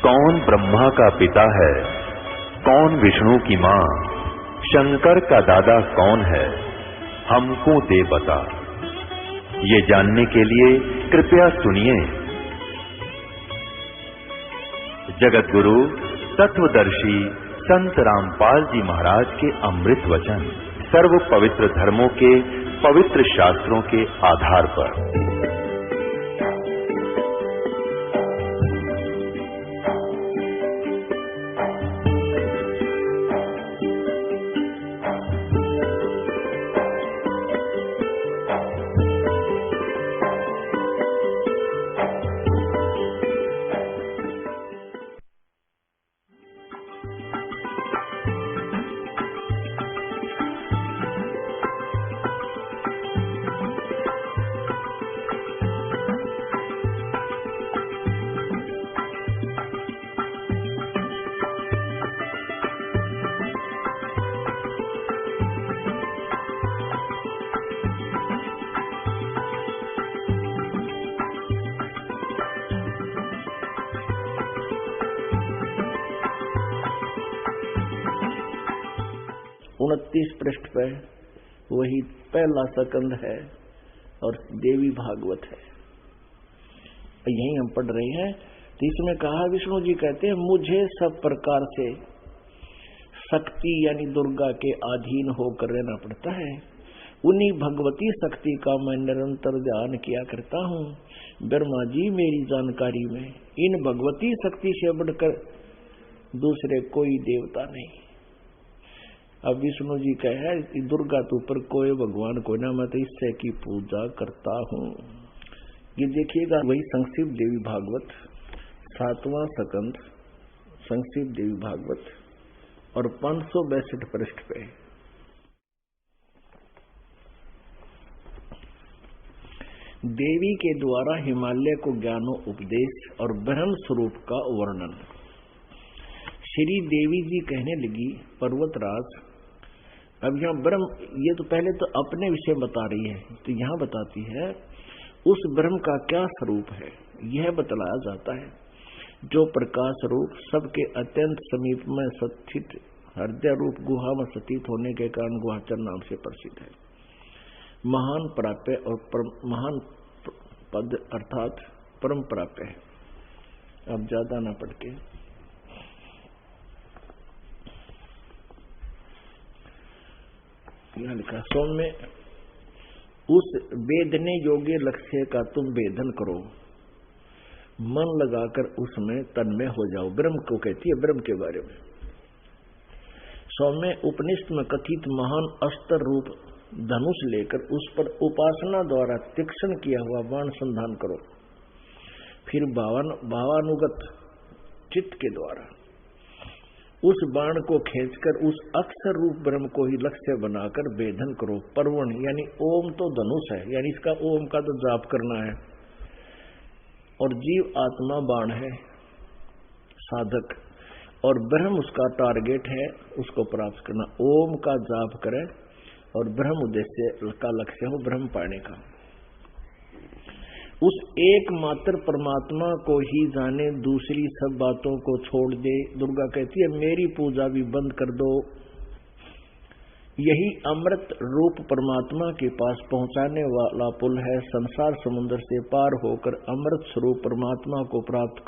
कौन ब्रह्मा का पिता है, कौन विष्णु की मां, शंकर का दादा कौन है, हमको दे बता। ये जानने के लिए कृपया सुनिए। जगत गुरु तत्वदर्शी संत रामपाल जी महाराज के अमृत वचन सर्व पवित्र धर्मों के पवित्र शास्त्रों के आधार पर। 29 पृष्ठ पर वही पहला स्कंद है और देवी भागवत है, यही हम पढ़ रहे हैं। तो इसमें कहा विष्णु जी कहते हैं मुझे सब प्रकार से शक्ति यानी दुर्गा के अधीन होकर रहना पड़ता है। उन्हीं भगवती शक्ति का मैं निरंतर ध्यान किया करता हूँ। ब्रह्मा जी मेरी जानकारी में इन भगवती शक्ति से बढ़कर दूसरे कोई देवता नहीं। अब विष्णु जी कहे दुर्गा तो ऊपर कोई भगवान को ना, मैं तो इससे की पूजा करता हूँ। ये देखिएगा वही संक्षिप्त देवी भागवत 7वां स्कंद संक्षिप्त देवी भागवत और 562 पृष्ठ पे। देवी के द्वारा हिमालय को ज्ञानो उपदेश और ब्रह्म स्वरूप का वर्णन। श्री देवी जी कहने लगी पर्वतराज, अब यहाँ ब्रह्म, ये तो पहले तो अपने विषय बता रही है, तो यहाँ बताती है उस ब्रह्म का क्या स्वरूप है। यह बतलाया जाता है जो प्रकाश रूप सबके अत्यंत समीप में स्थित हृदय रूप गुहा में स्थित होने के कारण गुहाचर नाम से प्रसिद्ध है। महान प्राप्य और महान पद अर्थात परम प्राप्य है। अब ज्यादा ना पढ़ के यहाँ लिखा, सौम्य उस वेदने योग्य लक्ष्य का तुम वेदन करो, मन लगाकर उसमें तन्मय हो जाओ। ब्रह्म को कहती है, ब्रह्म के बारे में। सौम्य उपनिषद में कथित महान अस्त्र रूप धनुष लेकर उस पर उपासना द्वारा तीक्ष्ण किया हुआ बाण संधान करो। फिर भावानुगत चित्त के द्वारा उस बाण को खींचकर उस अक्षर रूप ब्रह्म को ही लक्ष्य बनाकर वेदन करो। परवण यानी ओम तो धनुष है, यानी इसका ओम का तो जाप करना है, और जीव आत्मा बाण है साधक, और ब्रह्म उसका टारगेट है, उसको प्राप्त करना। ओम का जाप करे और ब्रह्म उद्देश्य का लक्ष्य हो ब्रह्म पाने का। उस एकमात्र परमात्मा को ही जाने, दूसरी सब बातों को छोड़ दे। दुर्गा कहती है मेरी पूजा भी बंद कर दो। यही अमृत रूप परमात्मा के पास पहुंचाने वाला पुल है। संसार समुद्र से पार होकर अमृत स्वरूप परमात्मा को प्राप्त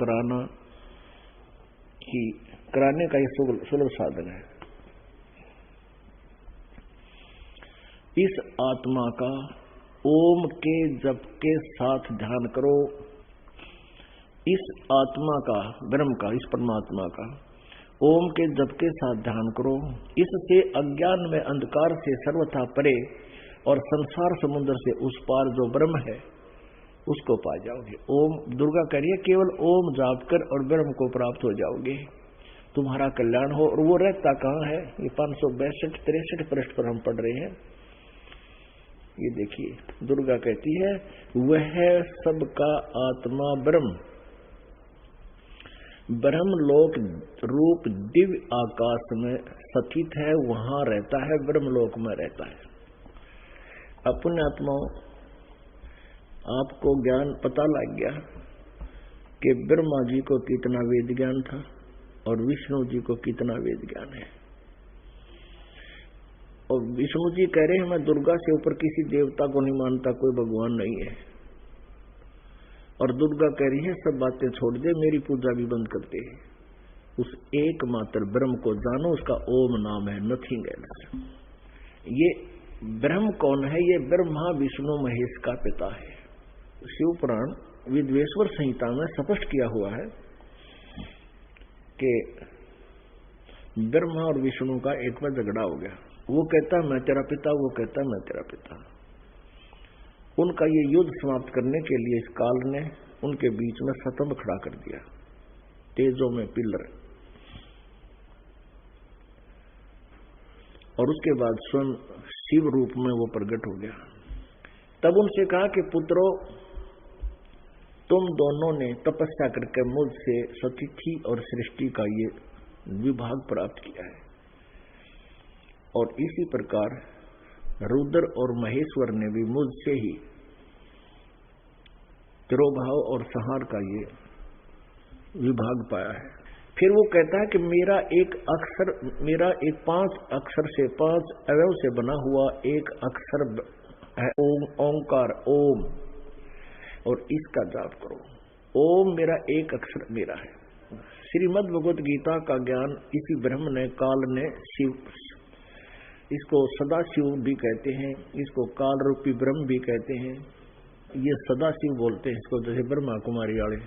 कराने का यह सुलभ साधन है। इस आत्मा का ओम के जप के साथ ध्यान करो। इस आत्मा का, ब्रह्म का, इस परमात्मा का ओम के जप के साथ ध्यान करो। इससे अज्ञान में अंधकार से सर्वथा परे और संसार समुद्र से उस पार जो ब्रह्म है उसको पा जाओगे। ओम, दुर्गा कह रही है केवल ओम जाप कर और ब्रह्म को प्राप्त हो जाओगे, तुम्हारा कल्याण हो। और वो रहता कहाँ है? ये 562-63 पृष्ठ पर हम पढ़ रहे हैं। ये देखिए दुर्गा कहती है वह सबका आत्मा ब्रह्म, ब्रह्म लोक रूप दिव्य आकाश में स्थित है, वहां रहता है, ब्रह्म लोक में रहता है। अपने आत्माओं, आपको ज्ञान पता लग गया कि ब्रह्मा जी को कितना वेद ज्ञान था और विष्णु जी को कितना वेद ज्ञान है। और विष्णु जी कह रहे हैं मैं दुर्गा से ऊपर किसी देवता को नहीं मानता, कोई भगवान नहीं है। और दुर्गा कह रही है सब बातें छोड़ दे, मेरी पूजा भी बंद कर दे, उस एकमात्र ब्रह्म को जानो, उसका ओम नाम है, नथिंग एल्स। ये ब्रह्म कौन है? ये ब्रह्मा विष्णु महेश का पिता है। शिव पुराण विद्वेश्वर संहिता में स्पष्ट किया हुआ है कि ब्रह्मा और विष्णु का एक बार झगड़ा हो गया। वो कहता मैं तेरा पिता, वो कहता मैं तेरा पिता। उनका ये युद्ध समाप्त करने के लिए इस काल ने उनके बीच में स्तंभ खड़ा कर दिया, तेजों में पिलर। और उसके बाद स्वयं शिव रूप में वो प्रकट हो गया। तब उनसे कहा कि पुत्रों, तुम दोनों ने तपस्या करके मुझसे सतिथि और सृष्टि का ये विभाग प्राप्त किया है, और इसी प्रकार रुद्र और महेश्वर ने भी मुझसे ही तिरोभाव और संहार का ये विभाग पाया है। फिर वो कहता है कि मेरा एक 5 अक्षर से 5 अवयव से बना हुआ एक अक्षर है ओंकार, ओम, और इसका जाप करो। ओम मेरा एक अक्षर मेरा है। श्रीमद् भगवत गीता का ज्ञान इसी ब्रह्म ने, काल ने, शिव, इसको सदाशिव भी कहते हैं, इसको काल रूपी ब्रह्म भी कहते हैं, ये सदाशिव बोलते हैं इसको, जैसे ब्रह्मा कुमारी वाले।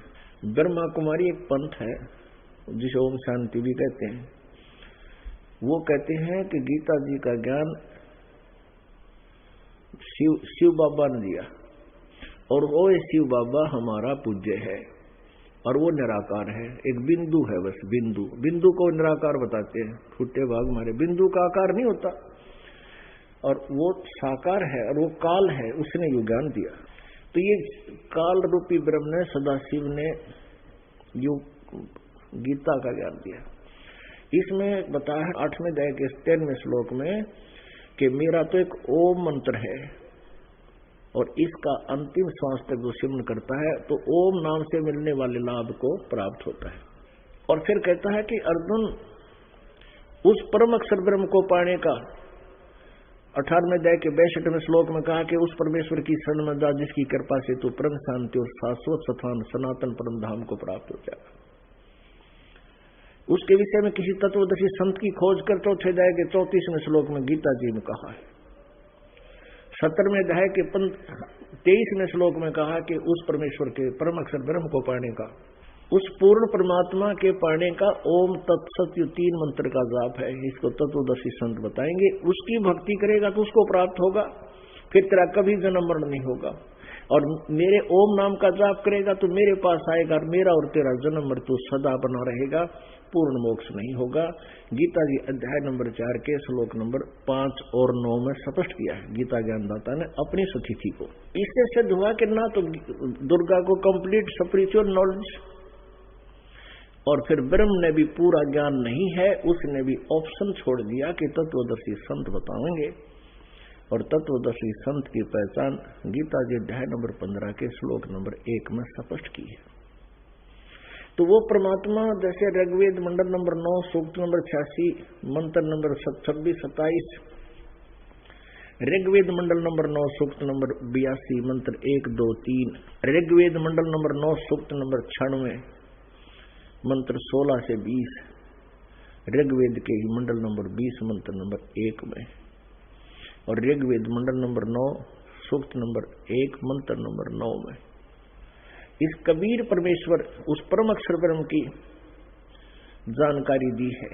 ब्रह्मा कुमारी एक पंथ है जिसे ओम शांति भी कहते हैं। वो कहते हैं कि गीता जी का ज्ञान शिव बाबा ने दिया, और वो शिव बाबा हमारा पूज्य है, और वो निराकार है, एक बिंदु है, बस बिंदु को निराकार बताते हैं। फूटे भाग मारे, बिंदु का आकार नहीं होता, और वो साकार है, और वो काल है, उसने यो ज्ञान दिया। तो ये काल रूपी ब्रह्म ने, सदाशिव ने यो गीता का ज्ञान दिया। इसमें बताया है 8वें अध्याय के 13वें श्लोक में कि मेरा तो एक ओम मंत्र है, और इसका अंतिम श्वास तक जो सिमरन करता है तो ओम नाम से मिलने वाले लाभ को प्राप्त होता है। और फिर कहता है कि अर्जुन, उस परम अक्षर ब्रह्म को पाने का 18वें अध्याय के 62वें श्लोक में कहा कि उस परमेश्वर की शरण में जा जिसकी कृपा से तू परम शांति और शाश्वत स्थान सनातन परम धाम को प्राप्त हो जाएगा। उसके विषय में किसी तत्वदर्शी संत की खोज कर 4थे अध्याय के 34वें श्लोक में गीता जी ने कहा है। 17वें अध्याय के 23वें श्लोक में कहा कि उस परमेश्वर के परम अक्षर ब्रह्म को पाने का, उस पूर्ण परमात्मा के पाने का ओम तत्सत 3 मंत्र का जाप है। इसको तत्वदर्शी संत बताएंगे। उसकी भक्ति करेगा तो उसको प्राप्त होगा, फिर तेरा कभी जन्म मरण नहीं होगा। और मेरे ओम नाम का जाप करेगा तो मेरे पास आएगा, और मेरा और तेरा जन्म मृत्यु सदा बना रहेगा, पूर्ण मोक्ष नहीं होगा। गीता जी अध्याय नंबर 4 के श्लोक नंबर 5 और 9 में स्पष्ट किया है गीता ज्ञानदाता ने अपनी सतिथि को। इससे सिद्ध हुआ कि ना तो दुर्गा को कंप्लीट स्पिरिचुअल नॉलेज, और फिर ब्रह्म ने भी पूरा ज्ञान नहीं है, उसने भी ऑप्शन छोड़ दिया कि तत्वदर्शी संत बताएंगे। और तत्वदर्शी संत की पहचान गीता जी अध्याय नंबर 15 के श्लोक नंबर 1 में स्पष्ट की है। तो वो परमात्मा जैसे ऋग्वेद मंडल नंबर 9 सूक्त नंबर 86 मंत्र नंबर 26-27, ऋग्वेद मंडल नंबर 9 सूक्त नंबर 82 मंत्र 1, 2, 3, ऋग्वेद मंडल नंबर 9 सूक्त नंबर 96 मंत्र 16 से 20, ऋग्वेद के ही मंडल नंबर 20 मंत्र नंबर 1 में, और ऋग्वेद मंडल नंबर 9 सूक्त नंबर 1 मंत्र नंबर 9 में इस कबीर परमेश्वर उस परम अक्षर ब्रह्म की जानकारी दी है।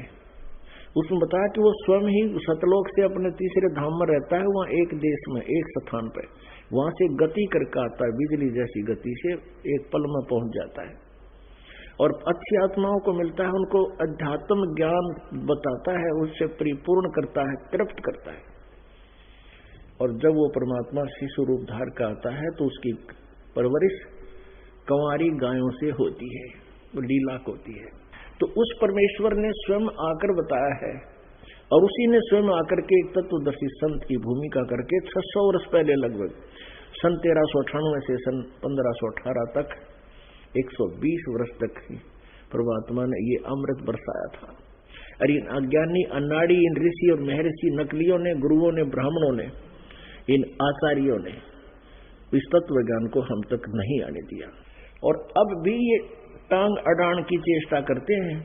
उसमें बताया कि वो स्वयं ही सतलोक से अपने तीसरे धाम में रहता है, वहां एक देश में एक स्थान पर, वहां से गति करके आता है, बिजली जैसी गति से एक पल में पहुंच जाता है, और अच्छी आत्माओं को मिलता है, उनको अध्यात्म ज्ञान बताता है, उससे परिपूर्ण करता है, तृप्त करता है। और जब वो परमात्मा शिशु रूप धार का आता है तो उसकी परवरिश कंवारी गायों से होती है, वो लीला होती है। तो उस परमेश्वर ने स्वयं आकर बताया है, और उसी ने स्वयं आकर के एक तत्वदर्शी संत की भूमिका करके 600 वर्ष पहले लगभग सन 1398 से सन 1518 तक 120 वर्ष तक परमात्मा ने ये अमृत बरसाया था। अरे इन अज्ञानी अनाड़ी, इन ऋषि और महर्षि नकलियों ने, गुरुओं ने, ब्राह्मणों ने, इन आचार्यों ने इस तत्व ज्ञान को हम तक नहीं आने दिया। और अब भी ये टांग अड़ान की चेष्टा करते हैं,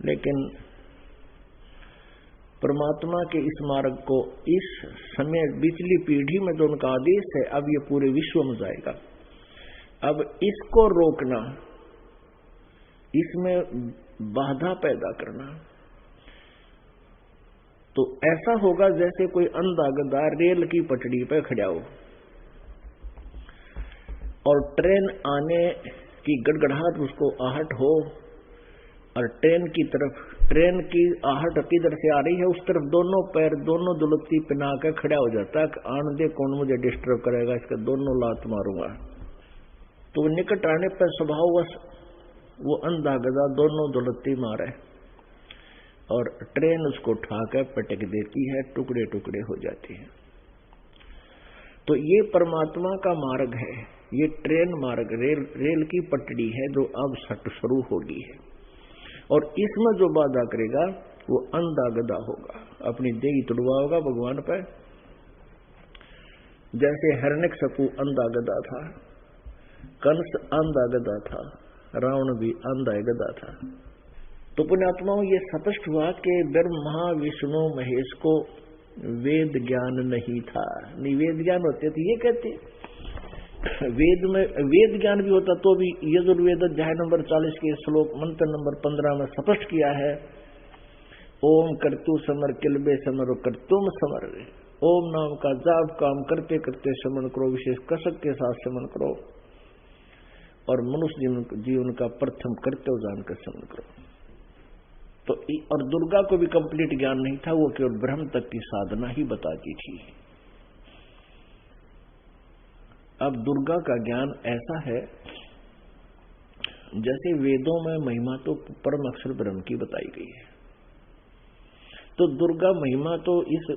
लेकिन परमात्मा के इस मार्ग को इस समय पिछली पीढ़ी में जो उनका आदेश है, अब ये पूरे विश्व में जाएगा। अब इसको रोकना, इसमें बाधा पैदा करना, तो ऐसा होगा जैसे कोई अंधा गधा रेल की पटड़ी पर खड़ा हो और ट्रेन आने की गड़गड़ाहट, उसको आहट हो, और ट्रेन की आहट किधर से आ रही है उस तरफ दोनों पैर, दोनों दुलत्ती पिना कर खड़ा हो जाता है। आने दे, कौन मुझे डिस्टर्ब करेगा, इसके दोनों लात मारूंगा। तो निकट आने पर स्वभाववश वो अंधा गधा दोनों दुलत्ती मारे और ट्रेन उसको उठाकर पटक देती है, टुकड़े टुकड़े हो जाते हैं। तो ये परमात्मा का मार्ग है, ये ट्रेन मार्ग, रेल की पटड़ी है जो अब शुरू होगी है। और इसमें जो बाधा करेगा वो अंधा गधा होगा, अपनी देही तुड़वाओगा भगवान पर। जैसे हिरण्यकशिपु अंधा गधा था, कंस अंधा गधा था, रावण भी अंधा गधा था। तो पुण्यात्माओं, ये स्पष्ट हुआ कि ब्रह्मा विष्णु महेश को वेद ज्ञान नहीं था। नहीं वेद ज्ञान होते तो ये कहते, वेद में वेद ज्ञान भी होता तो भी यजुर्वेद अध्याय नंबर 40 के श्लोक मंत्र नंबर 15 में स्पष्ट किया है, ओम कर्तु समर किलबे समर कर्तुम समर। ओम नाम का जाप काम करते करते समन करो, विशेष कसक के साथ समन करो, और मनुष्य जीवन का प्रथम कर्तव्य जानकर समन करो। तो और दुर्गा को भी कंप्लीट ज्ञान नहीं था, वो केवल ब्रह्म तक की साधना ही बताती थी। अब दुर्गा का ज्ञान ऐसा है, जैसे वेदों में महिमा तो परम अक्षर ब्रह्म की बताई गई है, तो दुर्गा महिमा तो इस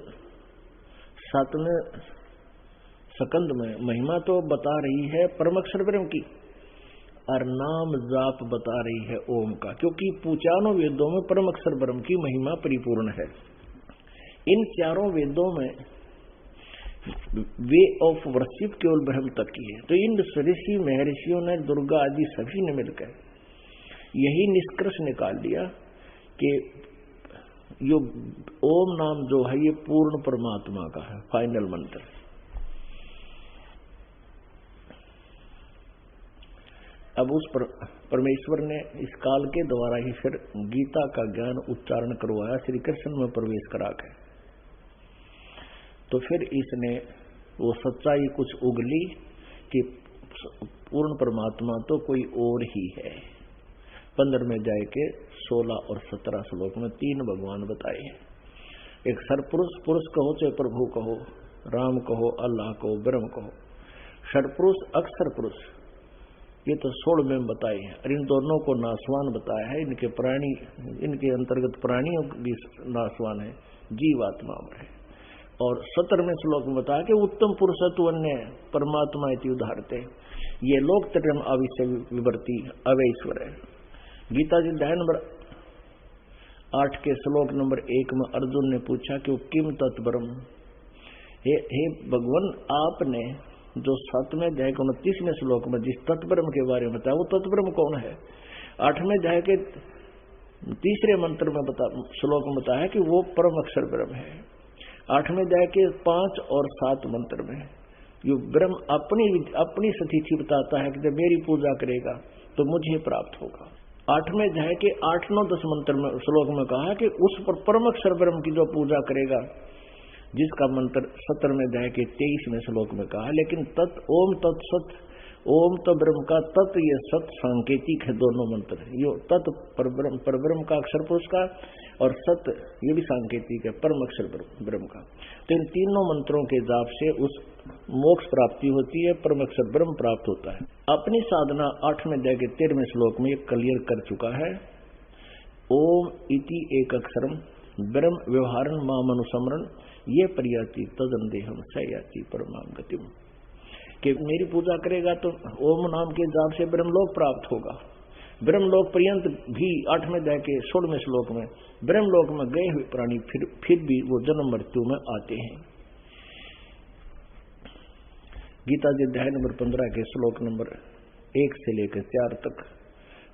7वें स्कंद में महिमा तो बता रही है परम अक्षर ब्रह्म की, और नाम जाप बता रही है ओम का, क्योंकि चारों वेदों में परम अक्षर ब्रह्म की महिमा परिपूर्ण है। इन चारों वेदों में वे ऑफ वर्शिप केवल ब्रह्म तक की है। तो इन ऋषि महर्षियों ने, दुर्गा आदि सभी ने मिलकर यही निष्कर्ष निकाल लिया कि यो ओम नाम जो है ये पूर्ण परमात्मा का है, फाइनल मंत्र। अब उस परमेश्वर ने इस काल के द्वारा ही फिर गीता का ज्ञान उच्चारण करवाया, श्री कृष्ण में प्रवेश करा के। तो फिर इसने वो सच्चाई कुछ उगली कि पूर्ण परमात्मा तो कोई और ही है। 15 में जाए के 16 और 17 श्लोक में 3 भगवान बताए हैं। एक सरपुरुष, पुरुष कहो चाहे प्रभु कहो, राम कहो, अल्लाह कहो, ब्रह्म कहो। षटपुरुष, अक्षर पुरुष, ये तो 16 में बताए हैं। और इन दोनों को नासवान बताया है। इनके प्राणी, इनके अंतर्गत प्राणियों भी नासवान है, जीवात्मा है। और 17वें श्लोक में बताया कि उत्तम पुरुषत्व अन्य परमात्मा इति उदाहरते, ये लोक तटम अविश्य विवर्ती अवैश्वर है। गीता जी अध्याय नंबर 8 के श्लोक नंबर 1 में अर्जुन ने पूछा कि किम तत्परम, हे भगवान आपने जो 7वें अध्याय के 29वें श्लोक में जिस तत्परम के बारे में बताया वो तत्परम कौन है। 8वें अध्याय के 3रे मंत्र में श्लोक में बताया कि वो परम अक्षर ब्रह्म है। 8वें अध्याय के 5 और 7 मंत्र में ये ब्रह्म अपनी स्थिति बताता है कि जब मेरी पूजा करेगा तो मुझे प्राप्त होगा। 8वें अध्याय के 8, 9, 10 मंत्र में श्लोक में कहा कि उस पर परम अक्षर ब्रह्म की जो पूजा करेगा, जिसका मंत्र 17वें अध्याय के 23वें श्लोक में कहा। लेकिन तत् ओम तत्सत, ओम तो ब्रह्म का, तत् ये सत सांकेतिक है दोनों मंत्र। ये तत् परब्रह्म का अक्षर पुरुष का, और सत ये भी सांकेतिक है परम अक्षर ब्रह्म का। तो इन तीनों मंत्रों के जाप से उस मोक्ष प्राप्ति होती है, परम अक्षर ब्रह्म प्राप्त होता है। अपनी साधना 8वें अध्याय के 13वें श्लोक में ये क्लियर कर चुका है। ओम इति एक अक्षरम ब्रह्म व्यवहारन माम अनुसमरण ये प्रयाति तदंदेहम सयाति परमाम गतिम। कि मेरी पूजा करेगा तो ओम नाम के जाप से ब्रह्मलोक प्राप्त होगा। ब्रह्मलोक पर्यंत भी 8वें अध्याय के 16वें श्लोक में ब्रह्मलोक में गए हुए प्राणी फिर भी वो जन्म मृत्यु में आते हैं। गीता जी अध्याय नंबर 15 के श्लोक नंबर 1 से लेकर 4 तक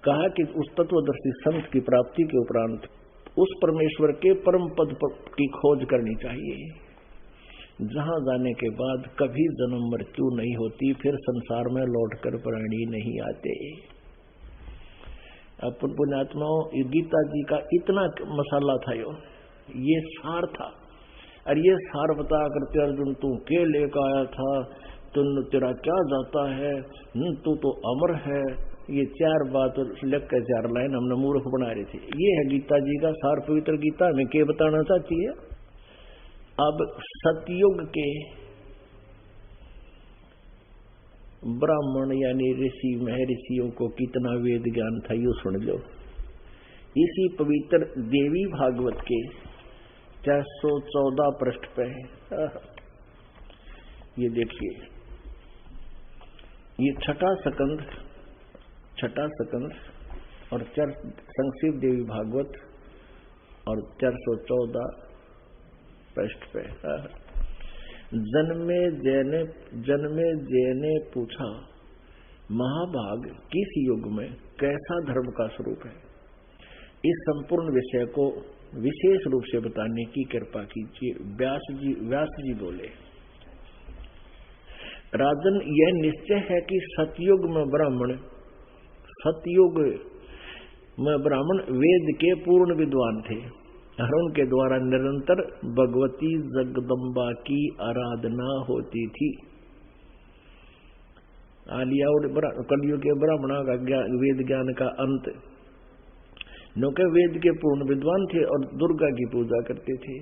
कहा कि उस तत्वदर्शी संत की प्राप्ति के उपरांत उस परमेश्वर के परम पद की खोज करनी चाहिए, जहां जाने के बाद कभी जन्म मृत्यु नहीं होती, फिर संसार में लौटकर प्राणी नहीं आते। अपन पुण्यात्माओं, गीता जी का इतना मसाला था, ये सार था। और ये सार बता करते अर्जुन तू के लेकर आया था, तेरा क्या जाता है, तू तो अमर है। ये 4 बात लिख कर 4 लाइन हमने मूर्ख बना रहे थे। ये है गीता जी का सार। पवित्र गीता में क्या बताना चाहती है। अब सतयुग के ब्राह्मण यानी ऋषि महर्षियों को कितना वेद ज्ञान था, यो सुन लो। इसी पवित्र देवी भागवत के 414 पृष्ठ पे ये देखिए, ये छठा सकंद और संक्षिप्त देवी भागवत और 414 पृष्ठ पे जन्मे जय ने पूछा, महाभाग किस युग में कैसा धर्म का स्वरूप है। इस संपूर्ण विषय को विशेष रूप से बताने की कृपा कीजिए। व्यास जी बोले, राजन यह निश्चय है कि सतयुग में ब्राह्मण वेद के पूर्ण विद्वान थे और उनके द्वारा निरंतर भगवती जगदम्बा की आराधना होती थी। आलिया कलियुग के ब्राह्मणों का वेद ज्ञान का अंत, नौके वेद के पूर्ण विद्वान थे और दुर्गा की पूजा करते थे।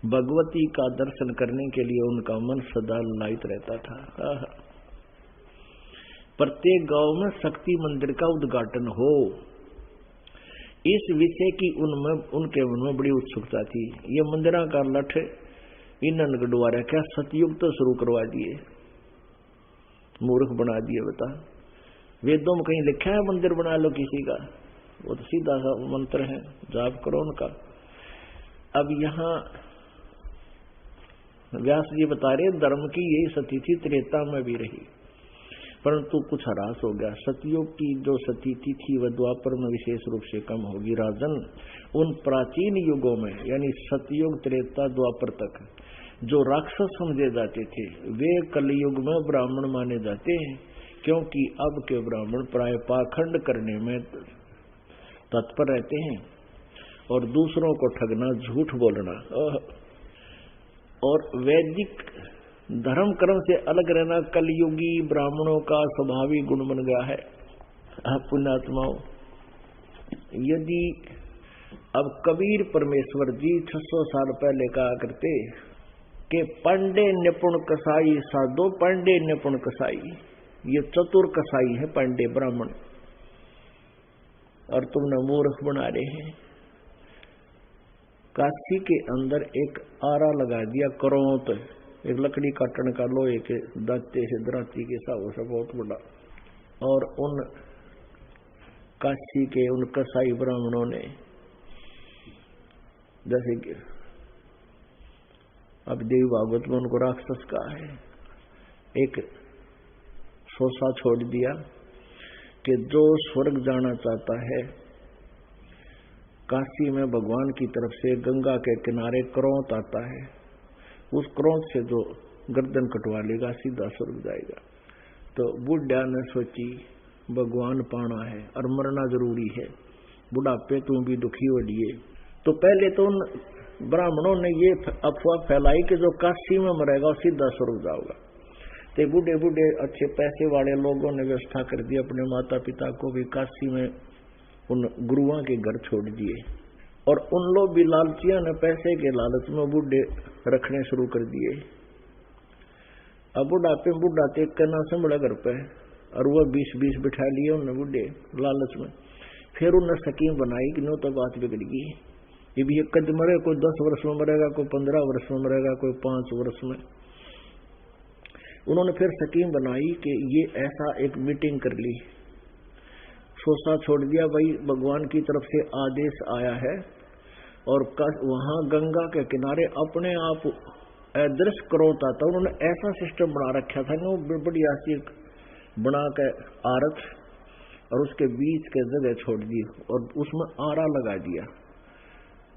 भगवती का दर्शन करने के लिए उनका मन सदा लालित रहता था। प्रत्येक गांव में शक्ति मंदिर का उद्घाटन हो, इस विषय की उनके मन में बड़ी उत्सुकता थी। ये मंदिरों का लठ इन गढ़वारा क्या सतयुग तो शुरू करवा दिए, मूर्ख बना दिए। बता, वेदों में कहीं लिखा है मंदिर बना लो किसी का? वो तो सीधा सा मंत्र है, जाप करो उनका। अब यहाँ व्यास जी बता रहे धर्म की यही सती थी, त्रेता में भी रही, परंतु कुछ ह्रास हो गया। सतयुग की जो सती थी वह द्वापर में विशेष रूप से कम होगी। राजन, उन प्राचीन युगों में यानी सतयुग त्रेता द्वापर तक जो राक्षस समझे जाते थे वे कलयुग में ब्राह्मण माने जाते हैं, क्योंकि अब के ब्राह्मण प्राय पाखंड करने में तत्पर रहते हैं और दूसरों को ठगना, झूठ बोलना और वैदिक धर्म कर्म से अलग रहना कलयुगी ब्राह्मणों का स्वाभाविक गुण बन गया है। पुण्यात्माओं, यदि अब कबीर परमेश्वर जी 600 साल पहले कहा करते कि पांडे निपुण कसाई साधो, पांडे निपुण कसाई, ये चतुर कसाई है पांडे ब्राह्मण, और तुमने मूर्ख बना रहे हैं। काशी के अंदर एक आरा लगा दिया, करौंत, एक लकड़ी काटने का लोहे के दांते से दराती के हिसाब से बहुत बड़ा, और उन काशी के उन कसाई ब्राह्मणों ने जैसे कि अब देवी भागवत में उनको राक्षस कहा है, एक सोसा छोड़ दिया कि जो स्वर्ग जाना चाहता है, काशी में भगवान की तरफ से गंगा के किनारे क्रोंत आता है, उस क्रोंत से जो गर्दन कटवा लेगा सीधा स्वर्ग जाएगा। तो बुढ़ा ने सोची भगवान पाना है और मरना जरूरी है, बुढ़ापे तुम भी दुखी हो लिए। तो पहले तो उन ब्राह्मणों ने ये अफवाह फैलाई कि जो काशी में मरेगा सीधा स्वर्ग जाएगा। तो बूढ़े बूढ़े अच्छे पैसे वाले लोगों ने व्यवस्था कर दी, अपने माता पिता को भी काशी में उन गुरुओं के घर छोड़ दिए, और उन लोग भी लालचिया ने पैसे के लालच में बूढ़े रखने शुरू कर दिए। अब बुढ़ापे बूढ़ा तेज करना संभला घर पे, और वह 20-20 बिठा लिए उन्होंने बूढ़े लालच में। फिर उन्हें स्कीम बनाई कि नो तो बात बिगड़ गई, ये भी एक कद मरे, कोई 10 वर्ष में मरेगा, कोई 15 वर्ष में मरेगा, कोई 5 वर्ष में। उन्होंने फिर स्कीम बनाई कि ये ऐसा एक मीटिंग कर ली, सोचा छोड़ दिया भाई भगवान की तरफ से आदेश आया है और वहां गंगा के किनारे अपने आप अदृश्य क्रोध आता। उन्होंने ऐसा सिस्टम बना रखा था ना, बढ़िया सी बना के आरत और उसके बीच के जगह छोड़ दी और उसमें आरा लगा दिया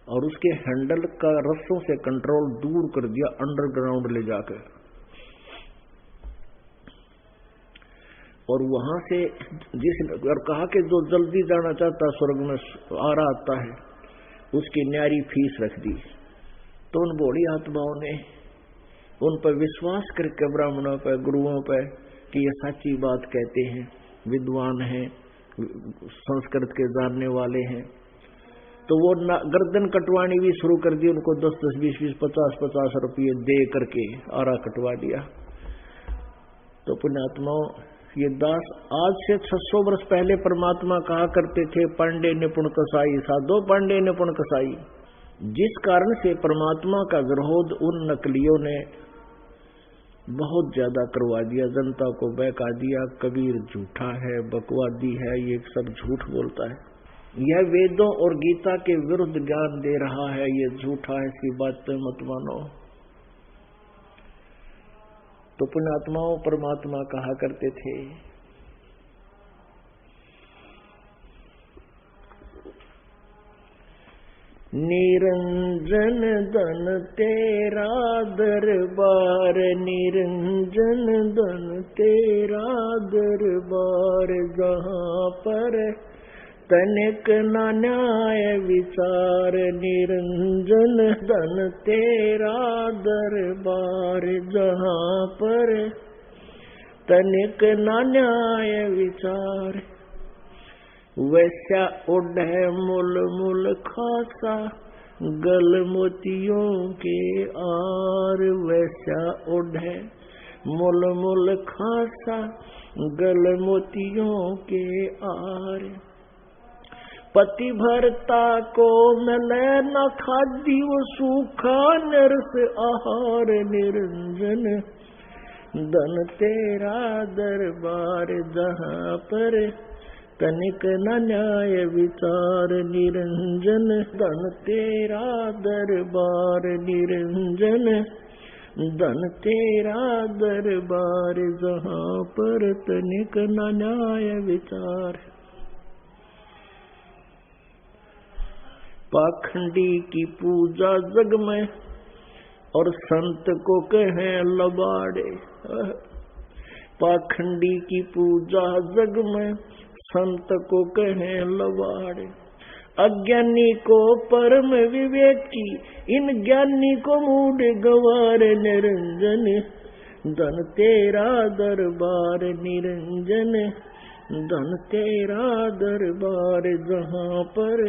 और उसके हैंडल का रस्सों से कंट्रोल दूर कर दिया अंडरग्राउंड ले जाकर। और वहां से और कहा कि जो जल्दी जाना चाहता स्वर्ग में आरा आता है उसकी न्यारी फीस रख दी। तो उन बूढ़ी आत्माओं ने उन पर विश्वास करके ब्राह्मणों पर गुरुओं पर कि ये सच्ची बात कहते हैं, विद्वान हैं, संस्कृत के जानने वाले हैं, तो वो गर्दन कटवानी भी शुरू कर दी। उनको 10-10, 20-20, 50-50 रुपये दे करके आरा कटवा दिया। तो पुण्यात्माओं, ये दास आज से 600 वर्ष पहले परमात्मा कहा करते थे, पांडे निपुण कसाई साधो पांडे निपुण कसाई। जिस कारण से परमात्मा का विरोध उन नकलियों ने बहुत ज्यादा करवा दिया, जनता को बहका दिया। कबीर झूठा है, बकवादी है, ये सब झूठ बोलता है, यह वेदों और गीता के विरुद्ध ज्ञान दे रहा है, ये झूठा है, इसकी बातें मत मानो। तो पुण्यात्माओं, परमात्मा कहा करते थे निरंजन धन तेरा दरबार, निरंजन धन तेरा दरबार, जहाँ पर तनिक न न्याय विचार, निरंजन धन तेरा दरबार, जहाँ पर तनिक न न्याय विचार। वैसा उड़े मुल मुल खासा गल मोतियों के आर, वैसा उड़े मुल मुल खासा गल मोतियों के आर। पति भरता को मिले न खादी वो सूखा नरस आहार, निरंजन धन तेरा दरबार, जहाँ पर तनिक न न्याय विचार, निरंजन धन तेरा दरबार, निरंजन धन तेरा दरबार, जहाँ पर तनिक न न्याय विचार। पाखंडी की पूजा जग में और संत को कहें लबाड़े, पाखंडी की पूजा जग में संत को कहें लबाड़े। अज्ञानी को परम विवेकी, इन ज्ञानी को मूढ़ गवार, निरंजन धन तेरा दरबार, निरंजन धन तेरा दरबार, जहाँ पर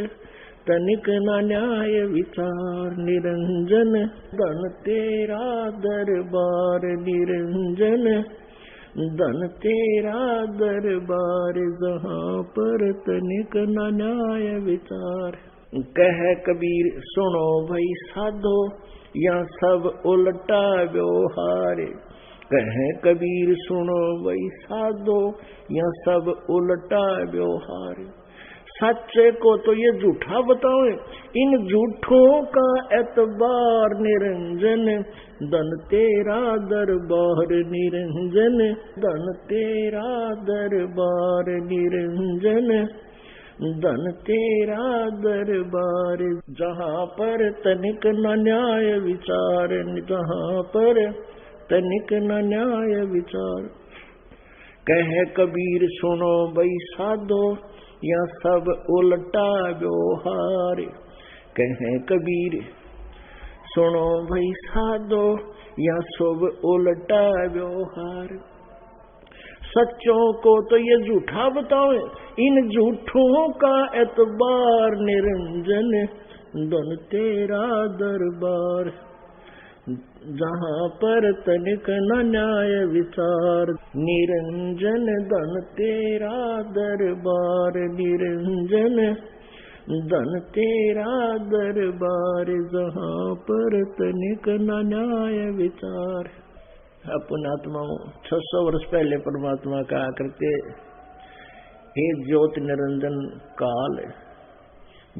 तनिक न न्याय विचार, निरंजन धन तेरा दरबार, निरंजन धन तेरा दरबार, जहाँ पर तनिक न न्याय विचार। कह कबीर सुनो भाई साधो, या सब उल्टा व्यवहार, कह कबीर सुनो भाई साधो, या सब उल्टा व्यवहार। सच्चे को तो ये झूठा बताओ, इन झूठों का एतबार, निरंजन धन तेरा दरबार, निरंजन धन तेरा दरबार, निरंजन धन तेरा दरबार, जहाँ पर तनिक न न्याय विचार, जहाँ पर तनिक न न्याय विचार। कह कबीर सुनो भाई साधो, या सब उल्टा व्यवहार, कहे कबीर सुनो भाई साधो, या सब उल्टा व्यवहार। सच्चों को तो ये झूठा बताओ, इन झूठों का एतबार, निरंजन धन तेरा दरबार, जहाँ पर तनिक न न्याय विचार, निरंजन धन तेरा दरबार, निरंजन धन तेरा दरबार, जहाँ पर तनिक न न्याय विचार। अपन आत्माओं 600 वर्ष पहले परमात्मा कहा करते, हे ज्योत निरंजन काल,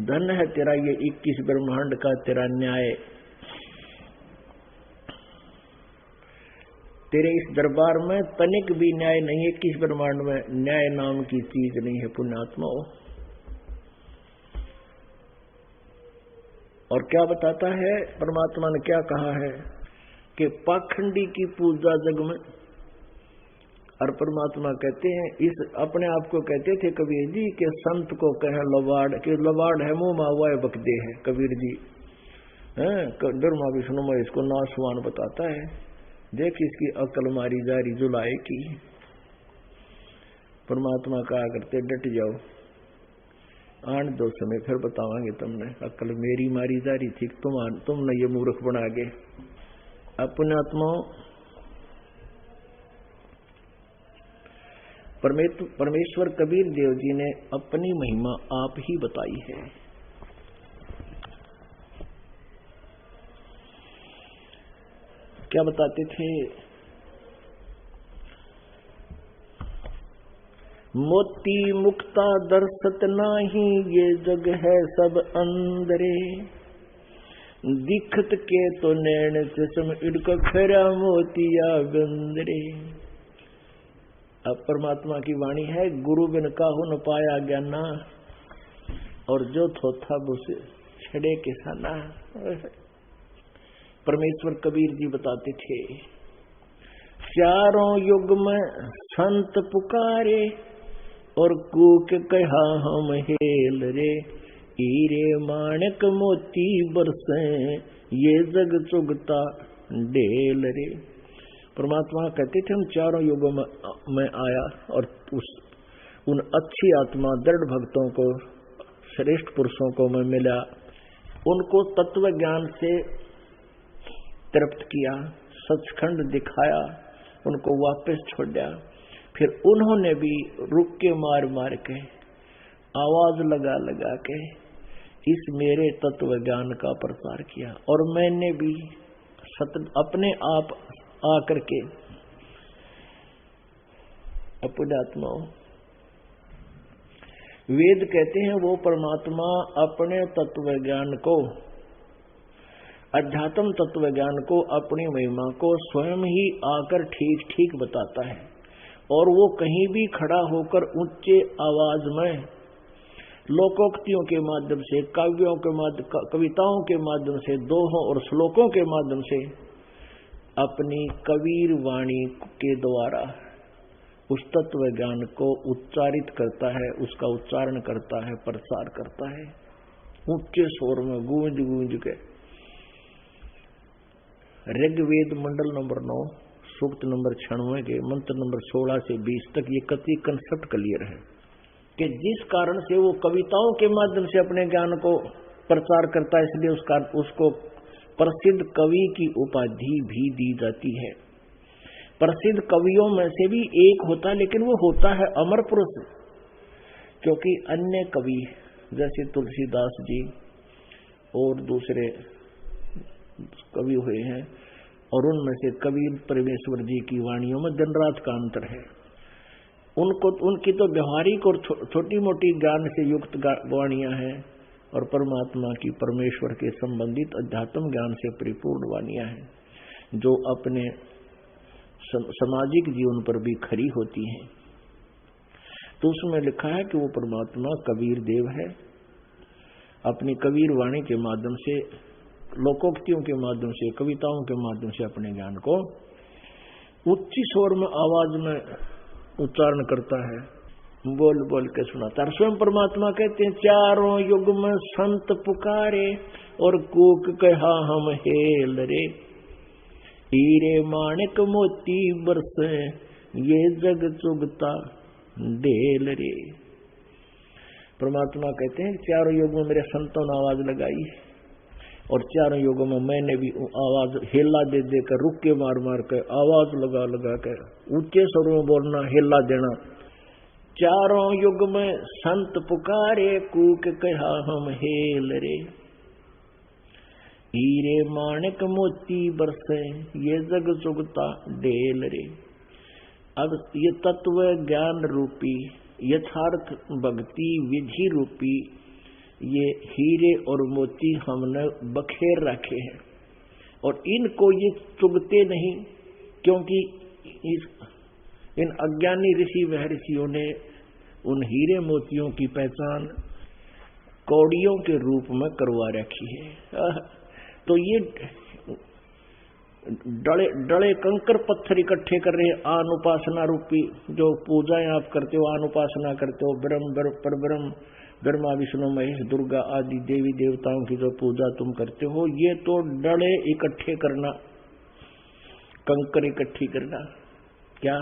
धन है तेरा ये 21 ब्रह्मांड का तेरा न्याय। तेरे इस दरबार में तनिक भी न्याय नहीं है, 21 ब्रह्मांड में न्याय नाम की चीज नहीं है पुण्यात्माओं। और क्या बताता है परमात्मा ने, क्या कहा है कि पाखंडी की पूजा जग में, और परमात्मा कहते हैं, इस अपने आप को कहते थे कबीर जी के संत को कहे लवाड़, कि लवाड़ है मुंह मावा बकदे है कबीर जी हैं, डरमा विष्णु में इसको नासवान बताता है। देख इसकी अकल मारी जा रही जुलाए की। परमात्मा कहा करते डट जाओ, आन दो समय फिर बतावांगे तुमने, अकल मेरी मारी जा रही थी, तुमने ये मूर्ख बना गए। अपने आत्माओं परमेश्वर कबीर देव जी ने अपनी महिमा आप ही बताई है। क्या बताते थे? मोती मुक्ता दर्शत नाही, ये जग है सब अंदरे, दिखत के तो नैन चश्म इनको खरा मोतिया बंदरे। अब परमात्मा की वाणी है, गुरु बिन काहू न पाया ज्ञाना, और जो थोथा बुस छड़े किसाना। परमेश्वर कबीर जी बताते थे, चारों युग में संत पुकारे, और कूक कहा हम हेल रे, हीरे माणक मोती बरसे, ये जग चुगता ढेल रे। परमात्मा कहते थे हम चारों युगों में आया और उन अच्छी आत्मा दृढ़ भक्तों को, श्रेष्ठ पुरुषों को मैं मिला, उनको तत्व ज्ञान से तृप्त किया, सचखंड दिखाया, उनको वापस छोड़ दिया। फिर उन्होंने भी रुक के मार मार के, आवाज लगा लगा के इस मेरे तत्व ज्ञान का प्रचार किया। और मैंने भी अपने आप आकर के अपने आत्माओं, वेद कहते हैं वो परमात्मा अपने तत्व ज्ञान को, अध्यात्म तत्व ज्ञान को, अपनी महिमा को स्वयं ही आकर ठीक ठीक बताता है। और वो कहीं भी खड़ा होकर ऊंचे आवाज में लोकोक्तियों के माध्यम से, काव्यों के माध्यम, कविताओं के माध्यम से, दोहों और श्लोकों के माध्यम से अपनी कबीर वाणी के द्वारा उस तत्व ज्ञान को उच्चारित करता है, उसका उच्चारण करता है, प्रसार करता है, ऊंचे स्वर में गूंज गूंज के। ऋग्वेद मंडल नंबर 9 सूक्त नंबर 96 के मंत्र नंबर 16 से 20 तक ये कति कंसेप्ट क्लियर है कि जिस कारण से वो कविताओं के माध्यम से अपने ज्ञान को प्रचार करता है, इसलिए उसको प्रसिद्ध कवि की उपाधि भी दी जाती है। प्रसिद्ध कवियों में से भी एक होता है, लेकिन वो होता है अमर पुरुष, क्योंकि अन्य कवि जैसे तुलसीदास जी और दूसरे कवि हुए हैं, और उनमें से कबीर परमेश्वर जी की वाणियों में दिन रात का अंतर है। उनकी तो व्यवहारिक और छोटी मोटी ज्ञान से युक्त वाणियां हैं, और परमात्मा की, परमेश्वर के संबंधित अध्यात्म ज्ञान से परिपूर्ण वाणियां हैं, जो अपने सामाजिक जीवन पर भी खरी होती हैं। तो उसमें लिखा है कि वो परमात्मा कबीर देव है, अपनी कबीर वाणी के माध्यम से, लोकोक्तियों के माध्यम से, कविताओं के माध्यम से अपने ज्ञान को उच्च स्वर में, आवाज में उच्चारण करता है, बोल बोल के सुनाता है। स्वयं परमात्मा कहते हैं, चारों युग में संत पुकारे, और कूक कहा हम हेल रे, हीरे माणिक मोती बरसे, ये जग चुगता ढेल रे। परमात्मा कहते हैं, चारों युगों में मेरे संतों ने आवाज लगाई, और चारों युगों में मैंने भी आवाज हेला दे देकर, रुक के मार मार कर, आवाज लगा लगा कर, ऊंचे स्वर में बोलना, हेला देना। चारों युग में संत पुकारे, कूक कहा हम हेल रे। हीरे माणिक मोती बरसे ये जग चुगता ढेल रे। अब ये तत्व ज्ञान रूपी यथार्थ भक्ति विधि रूपी ये हीरे और मोती हमने बखेर रखे हैं और इनको ये चुगते नहीं, क्योंकि इन अज्ञानी ऋषि महर्षियों ने उन हीरे मोतियों की पहचान कौड़ियों के रूप में करवा रखी है। तो ये डले कंकर पत्थर इकट्ठे कर रहे आन उपासना रूपी जो पूजाएं आप करते हो, आन उपासना करते हो, परब्रह्म ब्रह्मा विष्णु महेश दुर्गा आदि देवी देवताओं की जो पूजा तुम करते हो, ये तो डले इकट्ठे करना, कंकर इकट्ठी करना। क्या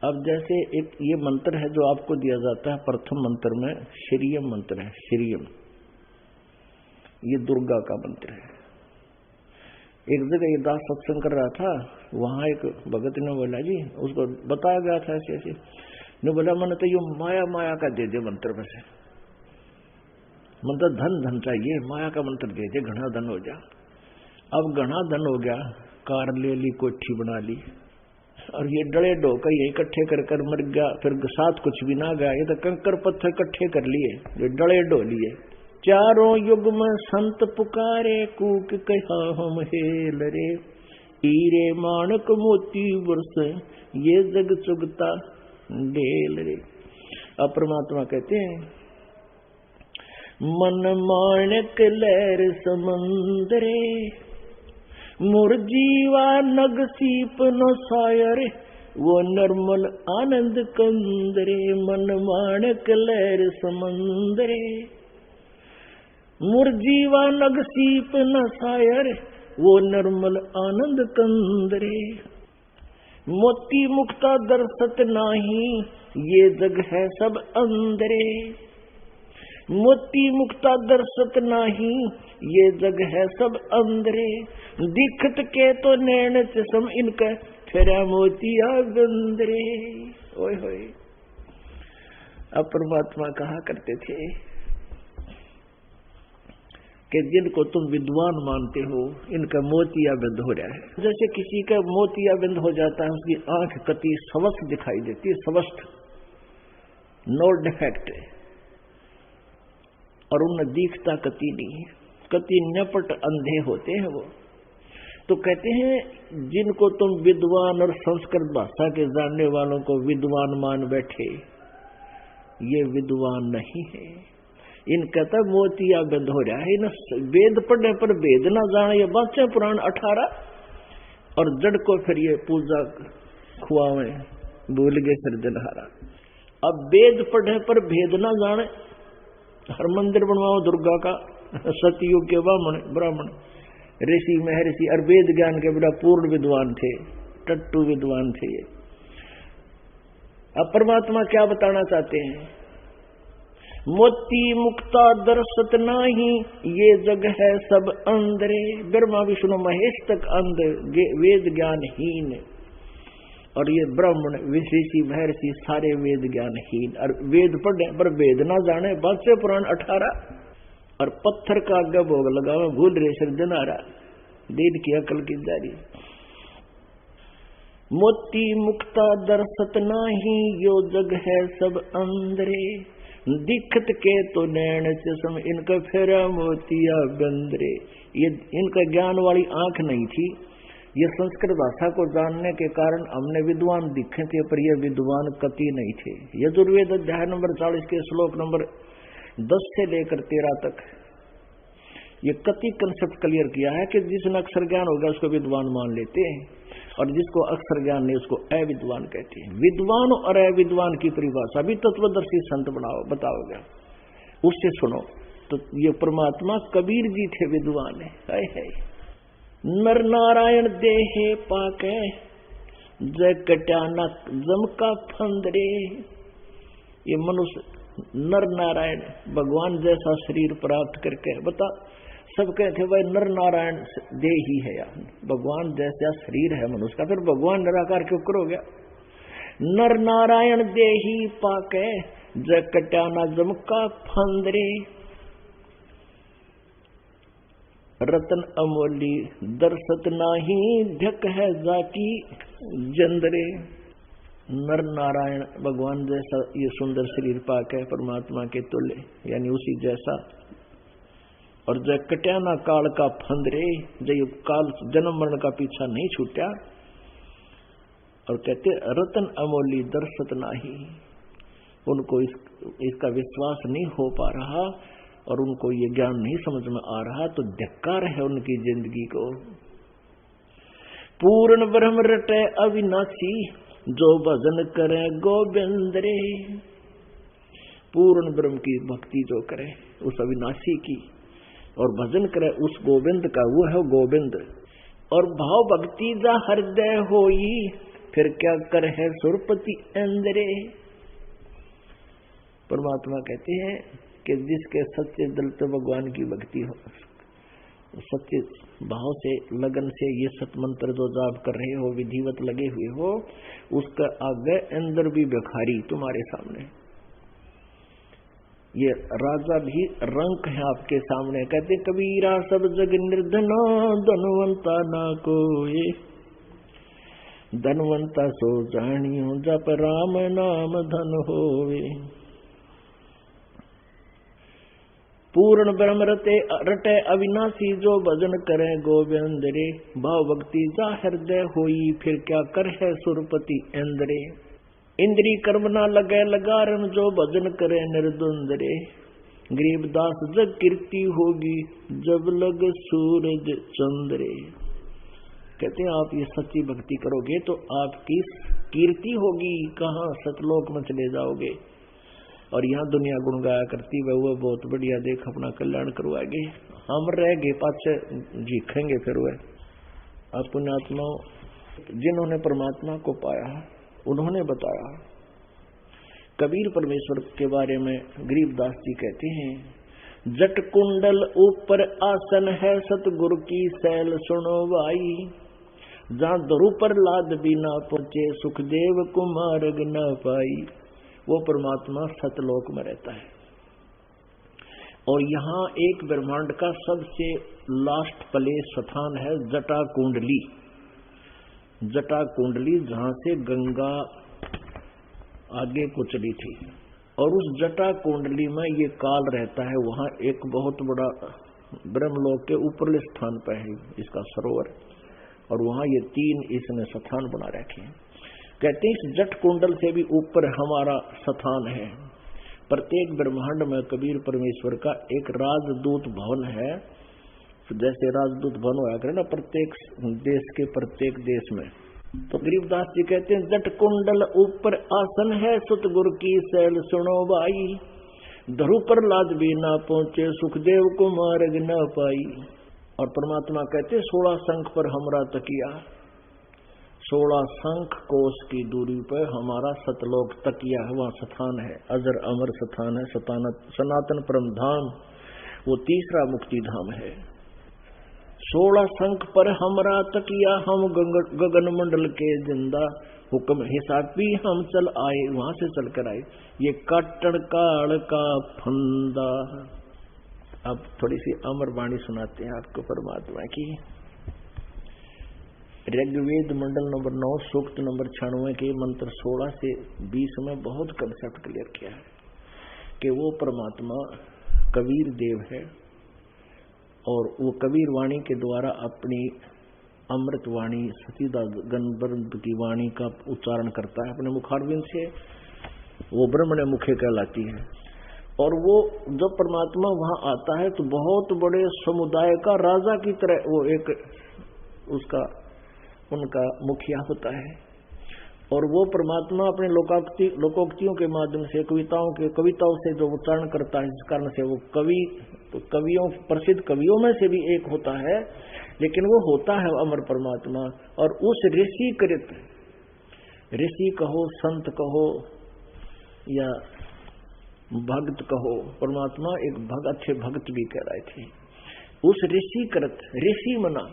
अब जैसे एक ये मंत्र है जो आपको दिया जाता है प्रथम मंत्र में, श्रीयम मंत्र है। श्रीयम ये दुर्गा का मंत्र है। एक जगह ये दास सत्संग कर रहा था, वहां एक भगत ने बोला जी, उसको बताया गया था ऐसे ऐसे, ने बोला मैंने तो ये माया माया का दे दे मंत्र में से, मंत्र धन धन चाहिए, माया का मंत्र दे दे घना धन हो जा। अब घना धन हो गया, कार ले ली, कोठी बना ली और ये डले डोकर ये इकट्ठे कर कर मर गया, फिर साथ कुछ भी ना गया। ये तो कंकर पत्थर इकट्ठे कर लिए, ये डले डो लिए। चारों युग में संत पुकारे, कूक कहा हम हेल रे। हीरे माणक मोती बरसे ये जग चुगता ढेल रे। अब परमात्मा कहते हैं मन माणक लहर समंदरे, मुरजीवा नग सीप न सायर, वो निर्मल आनंद कंदरे। मन माणक लहर समंदरे, मुरजीवा नग सीप न सायर, वो निर्मल आनंद कंदरे। मोती मुक्ता दर्शत नाही, ये जग है सब अंदरे। मोती मुक्ता दर्शत नाही, ये जग है सब अंदरे। दिखत के तो नैन चसम इनका, फेरा मोतिया गंदरे। ओए होए। अब परमात्मा कहा करते थे कि जिनको तुम विद्वान मानते हो इनका मोतिया बिंद हो रहा है। जैसे किसी का मोतिया बिंद हो जाता है, उसकी आंख कति स्वस्थ दिखाई देती है, स्वस्थ, नो डिफेक्ट, और उन्हें दिखता कति नहीं है, कति नपट अंधे होते हैं वो। तो कहते हैं जिनको तुम विद्वान और संस्कृत भाषा के जानने वालों को विद्वान मान बैठे, ये विद्वान नहीं है। इनका तो मोतिया बंद हो रहा है। इन वेद पढ़ने पर वेद ना जाने, ये बातें पुराण 18 और जड़ को फिर ये पूजा खुआवे, भूल गए सृजनहारा। अब वेद पढ़ने पर भेद ना जाने, हर मंदिर बनवाओ दुर्गा का, सतयुग के ब्राह्मण ऋषि महर्षि और वेद ज्ञान के बड़ा पूर्ण विद्वान थे, टट्टू विद्वान थे ये। अब परमात्मा क्या बताना चाहते हैं? मोती मुक्ता दर्शत नाही, ये जग है सब अंधरे। ब्रह्मा विष्णु महेश तक अंध, वेद ज्ञानहीन, और ये ब्राह्मण ऋषि महर्षि सारे वेद ज्ञानहीन, और वेद पढ़ने पर वेद ना जाने, बादशाह पुराण 18 और पत्थर का आगे भोग लगावे, भूल रहे सृजनहारा, दिन की अकल की जारी। मोती मुक्ता दर्शत नाही, यो जग है सब अंधरे। दिखत के तो नैन चसम इनका फेरा मोतिया बंदरे। ये इनका ज्ञान वाली आंख नहीं थी, ये संस्कृत भाषा को जानने के कारण हमने विद्वान दिखे थे, पर ये विद्वान कति नहीं थे। यजुर्वेद अध्याय नंबर 40 के श्लोक नंबर 10 से लेकर 13 तक ये कति कंसेप्ट क्लियर किया है कि जिसने अक्षर ज्ञान होगा उसको विद्वान मान लेते हैं, और जिसको अक्षर ज्ञान नहीं उसको अविद्वान कहते हैं। विद्वान और अविद्वान की परिभाषा भी तत्वदर्शी संत बताओगे, उससे सुनो। तो ये परमात्मा कबीर जी थे विद्वान है। नर नारायण देहे पाके, जय कट्याना जम का फंदरे। ये मनुष्य नर नारायण भगवान जैसा शरीर प्राप्त करके बता, सब कहते भाई नर नारायण दे ही है यार, भगवान जैसा शरीर है मनुष्य का, फिर भगवान निराकार क्यों करो गया? नर नारायण दे ही पाके, जय कट्याना जम का फंदरे। रतन अमोली दर्शत नाही, ढक है जाकी जंदरे। नर नारायण भगवान जैसा ये सुंदर शरीर पाक है परमात्मा के तुल्य, यानी उसी जैसा। और जय कट्याना काल का फंदरे, जय काल जन्म मरण का पीछा नहीं छूटा। और कहते रतन अमोली दर्शत नाही, उनको इसका विश्वास नहीं हो पा रहा और उनको ये ज्ञान नहीं समझ में आ रहा, तो धिक्कार है उनकी जिंदगी को। पूर्ण ब्रह्म रटे अविनाशी, जो भजन करे गोविंद रे। पूर्ण ब्रह्म की भक्ति जो करे उस अविनाशी की, और भजन करे उस गोविंद का, वो है गोविंद। और भाव भक्ति जा हृदय होई, फिर क्या कर है सुरपति इंद्रे। परमात्मा कहते हैं कि जिसके सच्चे दिल पे भगवान की भक्ति हो, सच्चे भाव से लगन से ये सत मंत्र जो जाप कर रहे हो, विधिवत लगे हुए हो, उसका आगे अंदर भी भिखारी तुम्हारे सामने। ये राजा भी रंक है आपके सामने। कहते कबीरा सब जग निर्धना, धनवंता ना कोई, धनवंता सो जानियो, जप राम नाम धन होवे। पूर्ण ब्रह्म रटे अविनाशी, जो भजन करे गोविंद रे। भाव भक्ति जा हृदय होई, फिर क्या कर है सुरपति इंद्रे। इंद्री कर्म ना लगे लगारन, जो भजन करे निर्द्वंद रे। गरीबदास जग कीर्ति होगी, जब लग सूरज चंद्रे। कहते हैं आप ये सच्ची भक्ति करोगे तो आपकी कीर्ति होगी, कहाँ सतलोक में चले जाओगे। और यहाँ दुनिया गुण गाया करती वह वो बहुत बढ़िया, देख अपना कल्याण करवाएंगे, हम रह गए पाछे जीखेंगे। फिर वह आप पुण्यात्माओं जिन्होंने परमात्मा को पाया उन्होंने बताया। कबीर परमेश्वर के बारे में गरीबदास जी कहते हैं, जट कुंडल ऊपर आसन है, सतगुरु की सैल सुनो भाई। जहाँ धरु पर लाद भी ना पहुंचे, सुखदेव कुमार्ग न पाई। वो परमात्मा सतलोक में रहता है। और यहाँ एक ब्रह्मांड का सबसे लास्ट प्लेस स्थान है जटा कुंडली। जटा कुंडली जहाँ से गंगा आगे को चली थी, और उस जटा कुंडली में ये काल रहता है। वहाँ एक बहुत बड़ा ब्रह्मलोक के ऊपरले स्थान पर है इसका सरोवर, और वहाँ ये 3 इसने स्थान बना रखे हैं। कहते हैं इस जट कुंडल से भी ऊपर हमारा स्थान है। प्रत्येक ब्रह्मांड में कबीर परमेश्वर का एक राजदूत भवन है, जैसे राजदूत भवन होया करे ना प्रत्येक देश के प्रत्येक देश में। तो गरीबदास जी कहते हैं जट कुंडल ऊपर आसन है, सतगुरु की सैल सुनो भाई। धरु पर लाद भी ना पहुंचे, सुखदेव को मार्ग न पाई। और परमात्मा कहते 16 शंख पर हमरा तकिया। 16 शंख कोष की दूरी पर हमारा सतलोक तकिया है, वहाँ स्थान है, अजर अमर स्थान है, सनातन परम धाम, वो तीसरा मुक्ति धाम है। 16 शंख पर हमरा तकिया, हम गगन मंडल के जिंदा। हुक्म हिसाबी हम चल आए, वहां से चल कर आए, ये काटड़ काल का फंदा। अब थोड़ी सी अमर वाणी सुनाते हैं आपको परमात्मा की। ऋग्वेद मंडल नंबर 9 सूक्त नंबर 96 के मंत्र 16 से 20 में बहुत कंसेप्ट क्लियर किया है कि वो परमात्मा कबीर देव है, और वो कबीर वाणी के द्वारा अपनी अमृत वाणी सतीदागन की वाणी का उच्चारण करता है अपने मुखारविंद से। वो ब्रह्मण्य मुखे कहलाती है। और वो जब परमात्मा वहां आता है तो बहुत बड़े समुदाय का राजा की तरह वो एक उसका उनका मुखिया होता है। और वो परमात्मा अपने लोकोक्तियों के माध्यम से कविताओं से जो उच्चारण करता है, जिस कारण से वो कवियों प्रसिद्ध कवियों में से भी एक होता है। लेकिन वो होता है अमर परमात्मा। और उस ऋषिकृत, ऋषि कहो, संत कहो या भक्त कहो, परमात्मा एक अच्छे भक्त भी कह रहे थे। उस ऋषिकृत, ऋषि मना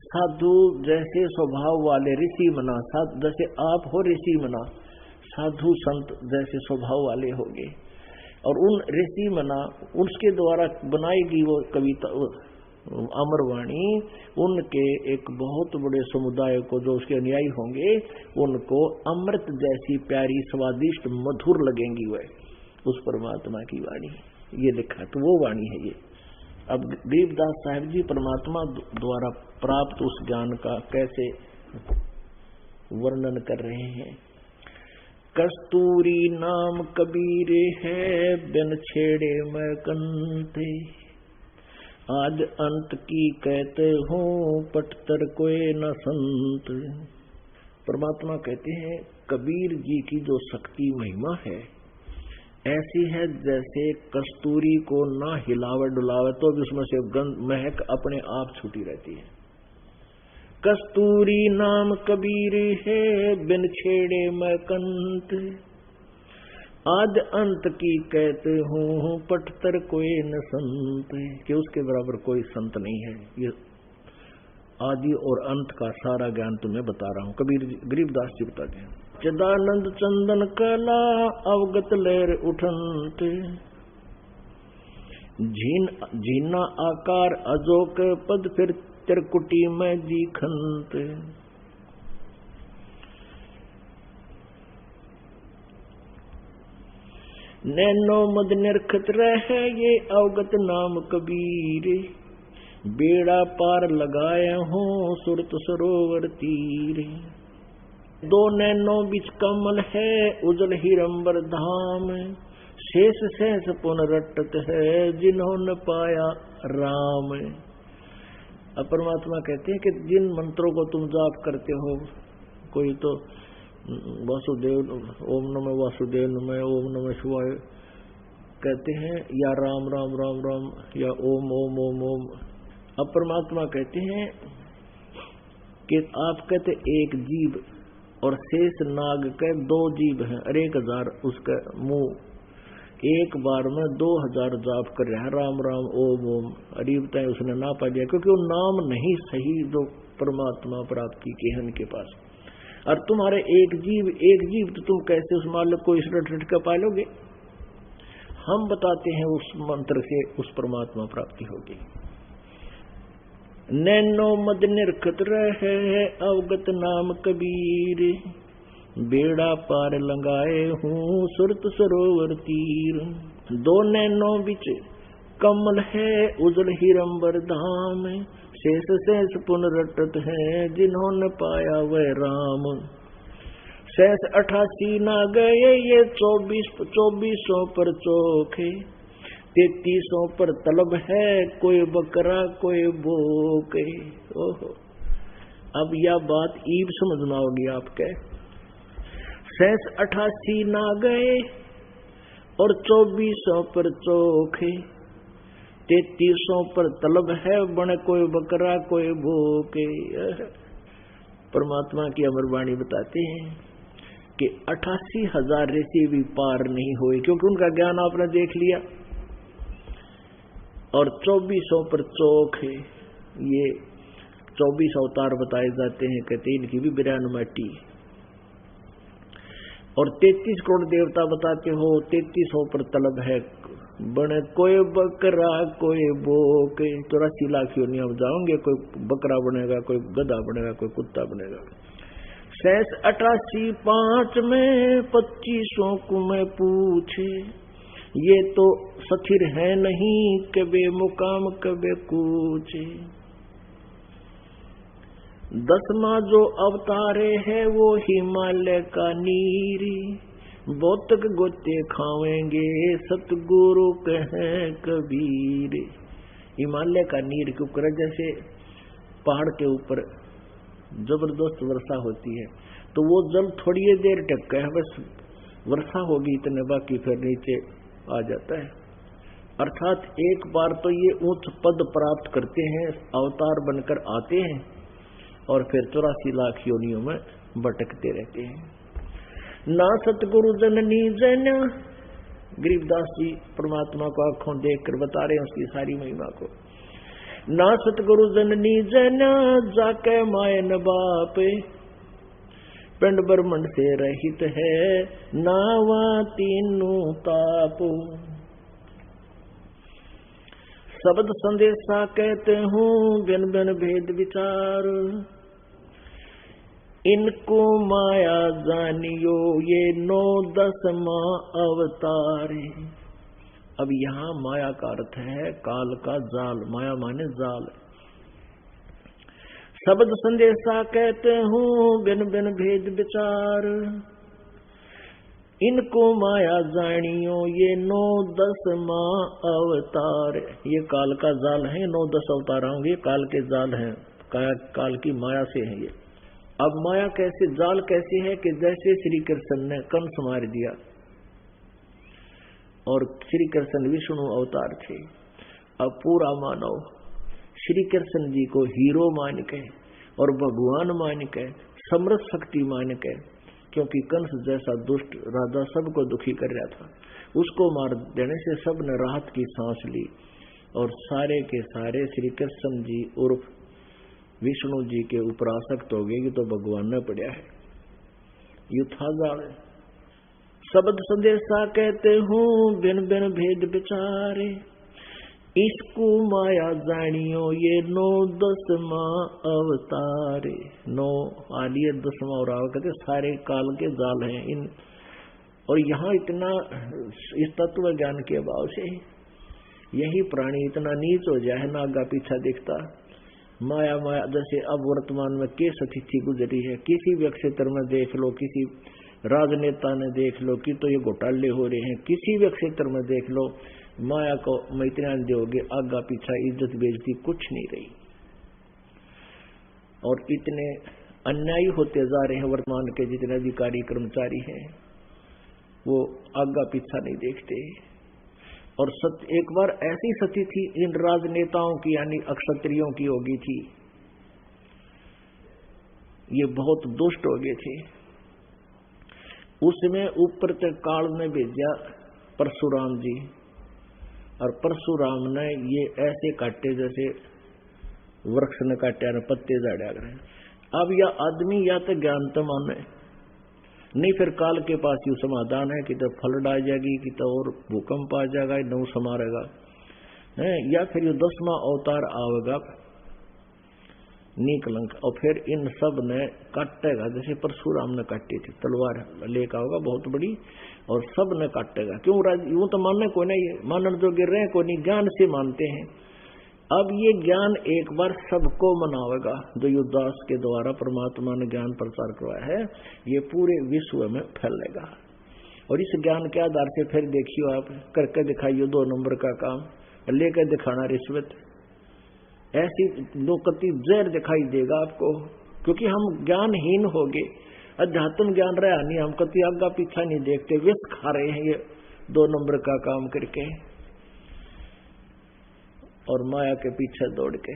साधु जैसे स्वभाव वाले ऋषि मना, जैसे आप हो ऋषि मना, साधु संत जैसे स्वभाव वाले होंगे। और उन ऋषि मना उसके द्वारा बनाएगी वो कविता, अमरवाणी उनके एक बहुत बड़े समुदाय को, जो उसके अनुयायी होंगे, उनको अमृत जैसी प्यारी, स्वादिष्ट, मधुर लगेंगी वह उस परमात्मा की वाणी। ये लिखा, तो वो वाणी है ये। अब गरीबदास साहब जी परमात्मा द्वारा प्राप्त उस ज्ञान का कैसे वर्णन कर रहे हैं। कस्तूरी नाम कबीर है, बिन छेड़े मैं कंते, आज अंत की कहते हो, पटतर कोई न संत। परमात्मा कहते हैं कबीर जी की जो शक्ति महिमा है ऐसी है जैसे कस्तूरी को ना हिलावे डुलावे तो भी उसमें से गंध महक अपने आप छूटी रहती है। कस्तूरी नाम कबीर है, बिन छेड़े मैं कंत, आज अंत की कहते हूँ, पटतर कोई न संत, कि उसके बराबर कोई संत नहीं है। ये आदि और अंत का सारा ज्ञान तुम्हें बता रहा हूँ। कबीर गरीबदास जी बताते हैं। चिदानंद चंदन कला अवगत लहर उठंत, झीना आकार अजोक पद, फिर त्रिकुटी में जी खंत। नैनो मद निरखत रहे ये अवगत नाम कबीर, बेड़ा पार लगाए हों सुरत सरोवर तीर। दो नैनो बिच कमल है उजल हिरंबर धाम, शेष शेष पुनरटत है जिन्होंने पाया राम। अब परमात्मा कहते हैं कि जिन मंत्रों को तुम जाप करते हो, कोई तो वासुदेव, ओम नमः वासुदेव नमः, ओम नमः शिवाय कहते हैं, या राम राम राम राम, या ओम ओम ओम ओम। अब परमात्मा कहते हैं कि आप कहते एक जीव और शेष नाग के 2 जीव हैं, और 1000 उसका मुंह, एक बार में 2000 जाप कर रहा है राम राम ओम ओम। अरीब तय उसने ना पा दिया, क्योंकि वो नाम नहीं सही जो परमात्मा प्राप्ति के हैं उनके पास। और तुम्हारे एक जीव तो तुम कैसे उस मालिक को इस रट का पालोगे। हम बताते हैं उस मंत्र से उस परमात्मा प्राप्ति होगी। नैनो मद निरखत रहे अवगत नाम कबीर, बेड़ा पार लगाए हूँ सुरत सरोवर तीर। 2 नैनो बिच कमल है उजल हिरंबर धाम, शेष शेष पुनरटत है जिन्होंने पाया वह राम। शेष 88 ना गए ये 2400 पर चोखे, 3300 पर तलब है कोई बकरा कोई बोके। ओहो, अब यह बात ईब समझ में आओगी आपके। शेष 88 ना गए और 2400 पर चोखे, 3300 पर तलब है बने कोई बकरा कोई भूखे। परमात्मा की अमरवाणी बताते हैं कि 88,000 ऋषि भी पार नहीं हुए, क्योंकि उनका ज्ञान आपने देख लिया। और 2400 पर चौक है, ये 24 अवतार बताए जाते हैं, कहते इनकी भी 92 माटी। और 33 करोड़ देवता बताते हो, 3300 पर तलब है बने कोई बकरा कोई बोके। 84 लाख योनियां जाओगे, कोई बकरा बनेगा, कोई गधा बनेगा, कोई कुत्ता बनेगा। शेष 88 5 में 2500 को मैं पूछे, ये तो सथिर है नहीं कबे मुकाम कबे कूचे। 10वां जो अवतारे है वो हिमालय का नीरी, बोतक गोते खावेंगे सतगुरु कहे कबीर। हिमालय का नीर के ऊपर जैसे पहाड़ के ऊपर जबरदस्त वर्षा होती है, तो वो जल थोड़ी देर टक्का है, बस वर्षा होगी इतने, बाकी फिर नीचे आ जाता है। अर्थात एक बार तो ये उच्च पद प्राप्त करते हैं, अवतार बनकर आते हैं, और फिर 84 लाख योनियों में भटकते रहते हैं। ना सतगुरु जननी जन, गरीबदास जी परमात्मा को आंखों देखकर बता रहे हैं उसकी सारी महिमा को। ना सतगुरु जननी जन जाके मायन बाप, पिंड ब्रह्मंड से रहित है नावा तीनों ताप। शब्द संदेशा कहते हूँ बिन बिन भेद विचार, इनको माया जानियो ये 9-10 अवतार। अब यहाँ माया का अर्थ है काल का जाल, माया माने जाल। शब्द संदेशा कहते हूँ बिन बिन भेद विचार, इनको माया जानियो ये 9-10 अवतार। ये काल का जाल है, 9-10 अवतार होंगे, काल के जाल हैं, काल की माया से है ये। अब माया कैसे, जाल कैसे है कि जैसे श्री कृष्ण ने कंस मार दिया और श्री कृष्ण विष्णु अवतार थे, अब पूरा मानव श्री कृष्ण जी को हीरो मान के और भगवान मान के, समर्थ शक्ति मान के, क्योंकि कंस जैसा दुष्ट राजा सबको दुखी कर रहा था, उसको मार देने से सब ने राहत की सांस ली और सारे के सारे श्री कृष्ण जी उर्फ विष्णु जी के ऊपर आसक्त हो गए कि तो भगवान ने पड़ा है। यू था जाल। शब्द संदेशा कहते हूँ बिन बिन भेद विचारे, इसको माया जानियो ये 9-10 अवतारे। 9 आलिए 10वां और कहते सारे काल के जाल हैं इन। और यहाँ इतना इस तत्व ज्ञान के अभाव से यही प्राणी इतना नीच हो जाए, नागा पीछा दिखता माया माया। जैसे अब वर्तमान में केस अतिथि गुजरी है, किसी भी क्षेत्र में देख लो, किसी राजनेता ने देख लो कि तो ये घोटाले हो रहे हैं, किसी भी क्षेत्र में देख लो, माया को में इतना दोगे आगा पीछा इज्जत बेइज्जती कुछ नहीं रही। और इतने अन्यायी होते जा रहे हैं वर्तमान के जितने अधिकारी कर्मचारी हैं, वो आगा पीछा नहीं देखते। और एक बार ऐसी स्थिति थी इन राजनेताओं की, यानी अक्षत्रियों की होगी थी, ये बहुत दुष्ट हो गए थे। उसमें ऊपर तक काल ने भेजा परशुराम जी, और परशुराम ने ये ऐसे काटे जैसे वृक्ष ने काटे पत्ते झाड़ा करें। अब यह आदमी या तो ज्ञान तो माने नहीं, फिर काल के पास यू समाधान है कि तो फ्लड आ जाएगी, कि तो और भूकंप आ जाएगा, नौ समारेगा, या फिर ये 10वां अवतार आवेगा नीकलंक, और फिर इन सब ने काटेगा जैसे परशुराम ने काटी थी, तलवार लेकर होगा बहुत बड़ी और सब ने काटेगा। क्यों यूं तो मानने को नहीं है, मानने जो गिर रहे हैं को नहीं, ज्ञान से मानते हैं। अब ये ज्ञान एक बार सबको मनावेगा, जो युवदास के द्वारा परमात्मा ने ज्ञान प्रचार करवाया है, ये पूरे विश्व में फैलेगा। और इस ज्ञान के आधार से फिर देखियो आप करके दिखाइयो 2 नंबर का काम, लेकर दिखाना रिश्वत, ऐसी लोकति जहर दिखाई देगा आपको, क्योंकि हम ज्ञानहीन हो गए, अध्यात्म ज्ञान रहा नहीं, हम कति आगा पीछा नहीं देखते, विष खा रहे हैं ये 2 नंबर का काम करके और माया के पीछे दौड़ के।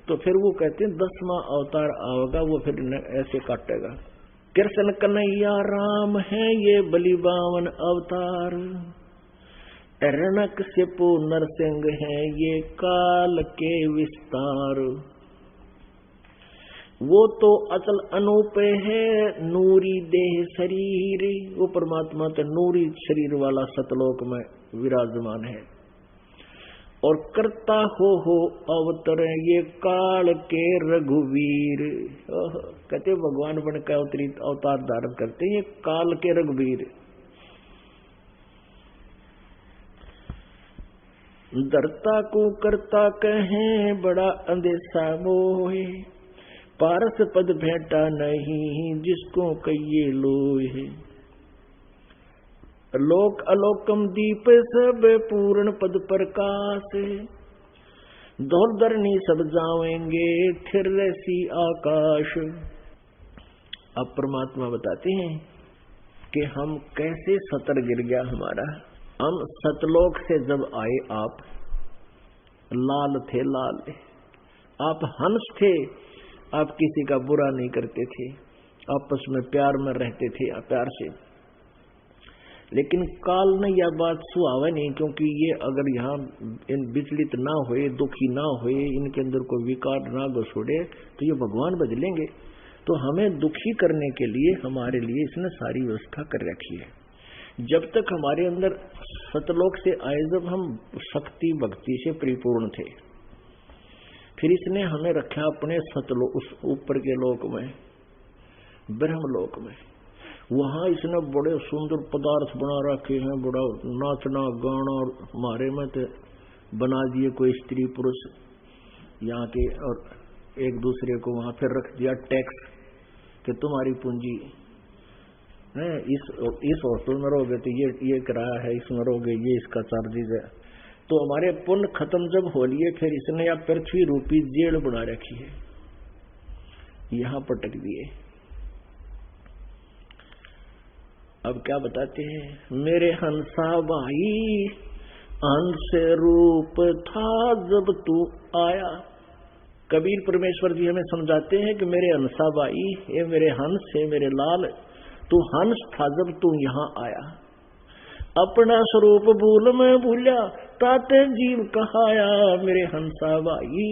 तो फिर वो कहते हैं 10वां अवतार आएगा, वो फिर ऐसे काटेगा। कृष्ण कन्हैया राम है ये बलिबावन अवतार, हिरण्यकशिपु नरसिंह है ये काल के विस्तार। वो तो अचल अनूप है नूरी देह शरीर, वो परमात्मा तो नूरी शरीर वाला सतलोक में विराजमान है। और करता हो अवतर ये काल के रघुवीर, कहते भगवान बन के अवतार धारण करते ये काल के रघुवीर। दरता को करता कहें बड़ा अंदेशा मोहे, पारस पद भेंटा नहीं जिसको कहिए लोहे। लोक अलोकम दीप सब पूर्ण पद प्रकाश, धौल धरनी सब जावेंगे थिर सी आकाश। अब परमात्मा बताते हैं कि हम कैसे सतर गिर गया हमारा। हम सतलोक से जब आए आप लाल थे, लाल आप हंस थे, आप किसी का बुरा नहीं करते थे, आपस में प्यार में रहते थे, प्यार से। लेकिन काल ने यह बात सुहावा नहीं, क्योंकि ये अगर यहाँ इन विचलित ना होए, दुखी ना होए, इनके अंदर कोई विकार ना घुसोड़े तो ये भगवान बदलेंगे। तो हमें दुखी करने के लिए हमारे लिए इसने सारी व्यवस्था कर रखी है जब तक हमारे अंदर सतलोक से आए, जब हम शक्ति भक्ति से परिपूर्ण थे, फिर इसने हमें रखा अपने सतलोक, उस ऊपर के लोक में, ब्रह्मलोक में। वहां इसने बड़े सुंदर पदार्थ बना रखे हैं, बड़ा नाचना गाना हमारे में तो बना दिए कोई स्त्री पुरुष यहाँ के, और एक दूसरे को वहां फिर रख दिया टैक्स कि तुम्हारी पूंजी है, इस होटल में रहोगे तो ये किराया है, इसमें रहोगे ये इसका चार्जेज है। तो हमारे पुण्य खत्म जब हो लिए, फिर इसने या पृथ्वी रूपी जेल बना रखी है, यहां पटक दिए। अब क्या बताते हैं, मेरे हंसा भाई हंस रूप था जब तू आया। कबीर परमेश्वर जी हमें समझाते हैं कि मेरे हंसा भाई, ये मेरे हंस है, मेरे लाल, तू हंस था जब तू यहां आया। अपना स्वरूप भूल मैं भूला, ताते जीव कहाया। मेरे हंसा भाई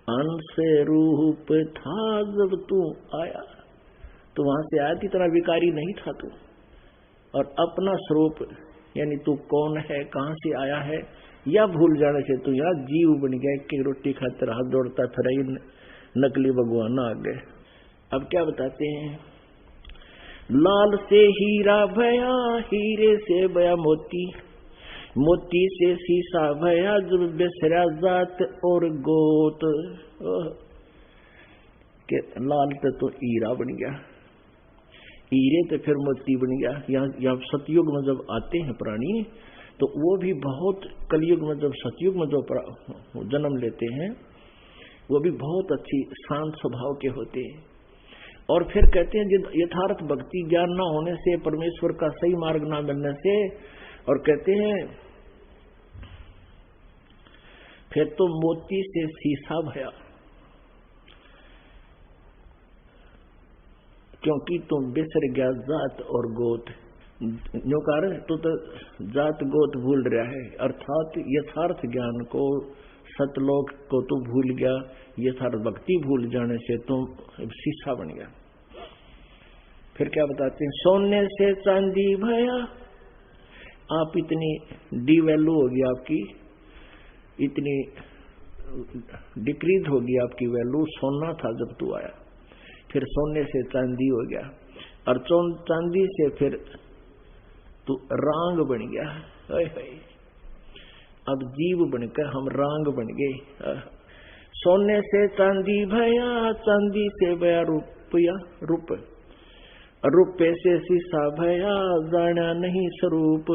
हंस रूप था जब तू आया। तो वहां से आया थी, इतना विकारी नहीं था तू। और अपना स्वरूप यानी तू कौन है, कहां से आया है, या भूल जाने से तू यहाँ जीव बन गया कि रोटी खाते हाथ दौड़ता फिर नकली भगवान आ गए। अब क्या बताते हैं, लाल से हीरा भया, हीरे से भया मोती, मोती से शीशा भया, जब बेसरा जात और गोत। के लाल तो हीरा बन गया, हीरे तो फिर मोती बन गया। यहाँ सतयुग में जब आते हैं प्राणी, तो वो भी बहुत, कलयुग में जब सतयुग में जो जन्म लेते हैं, वो भी बहुत अच्छी शांत स्वभाव के होते हैं। और फिर कहते हैं यथार्थ भक्ति ज्ञान न होने से, परमेश्वर का सही मार्ग न मिलने से, और कहते हैं फिर तो मोती से शीशा भया, क्योंकि तुम बिसर गया जात और गोत। जो कारण तो जात गोत भूल रहा है, अर्थात यथार्थ ज्ञान को, सतलोक को तो भूल गया। यथार्थ भक्ति भूल जाने से तुम शीशा बन गया। फिर क्या बताते हैं, सोने से चांदी भया, आप इतनी डी वैल्यू होगी आपकी, इतनी डिक्रीज होगी आपकी वैल्यू। सोना था जब तू आया, फिर सोने से चांदी हो गया, और चांदी से फिर तू रांग बन गया। अब जीव बनकर हम रांग बन गए। सोने से चांदी भया, चांदी से भया रुपया, रुपये से शीशा भया, जाना नहीं स्वरूप।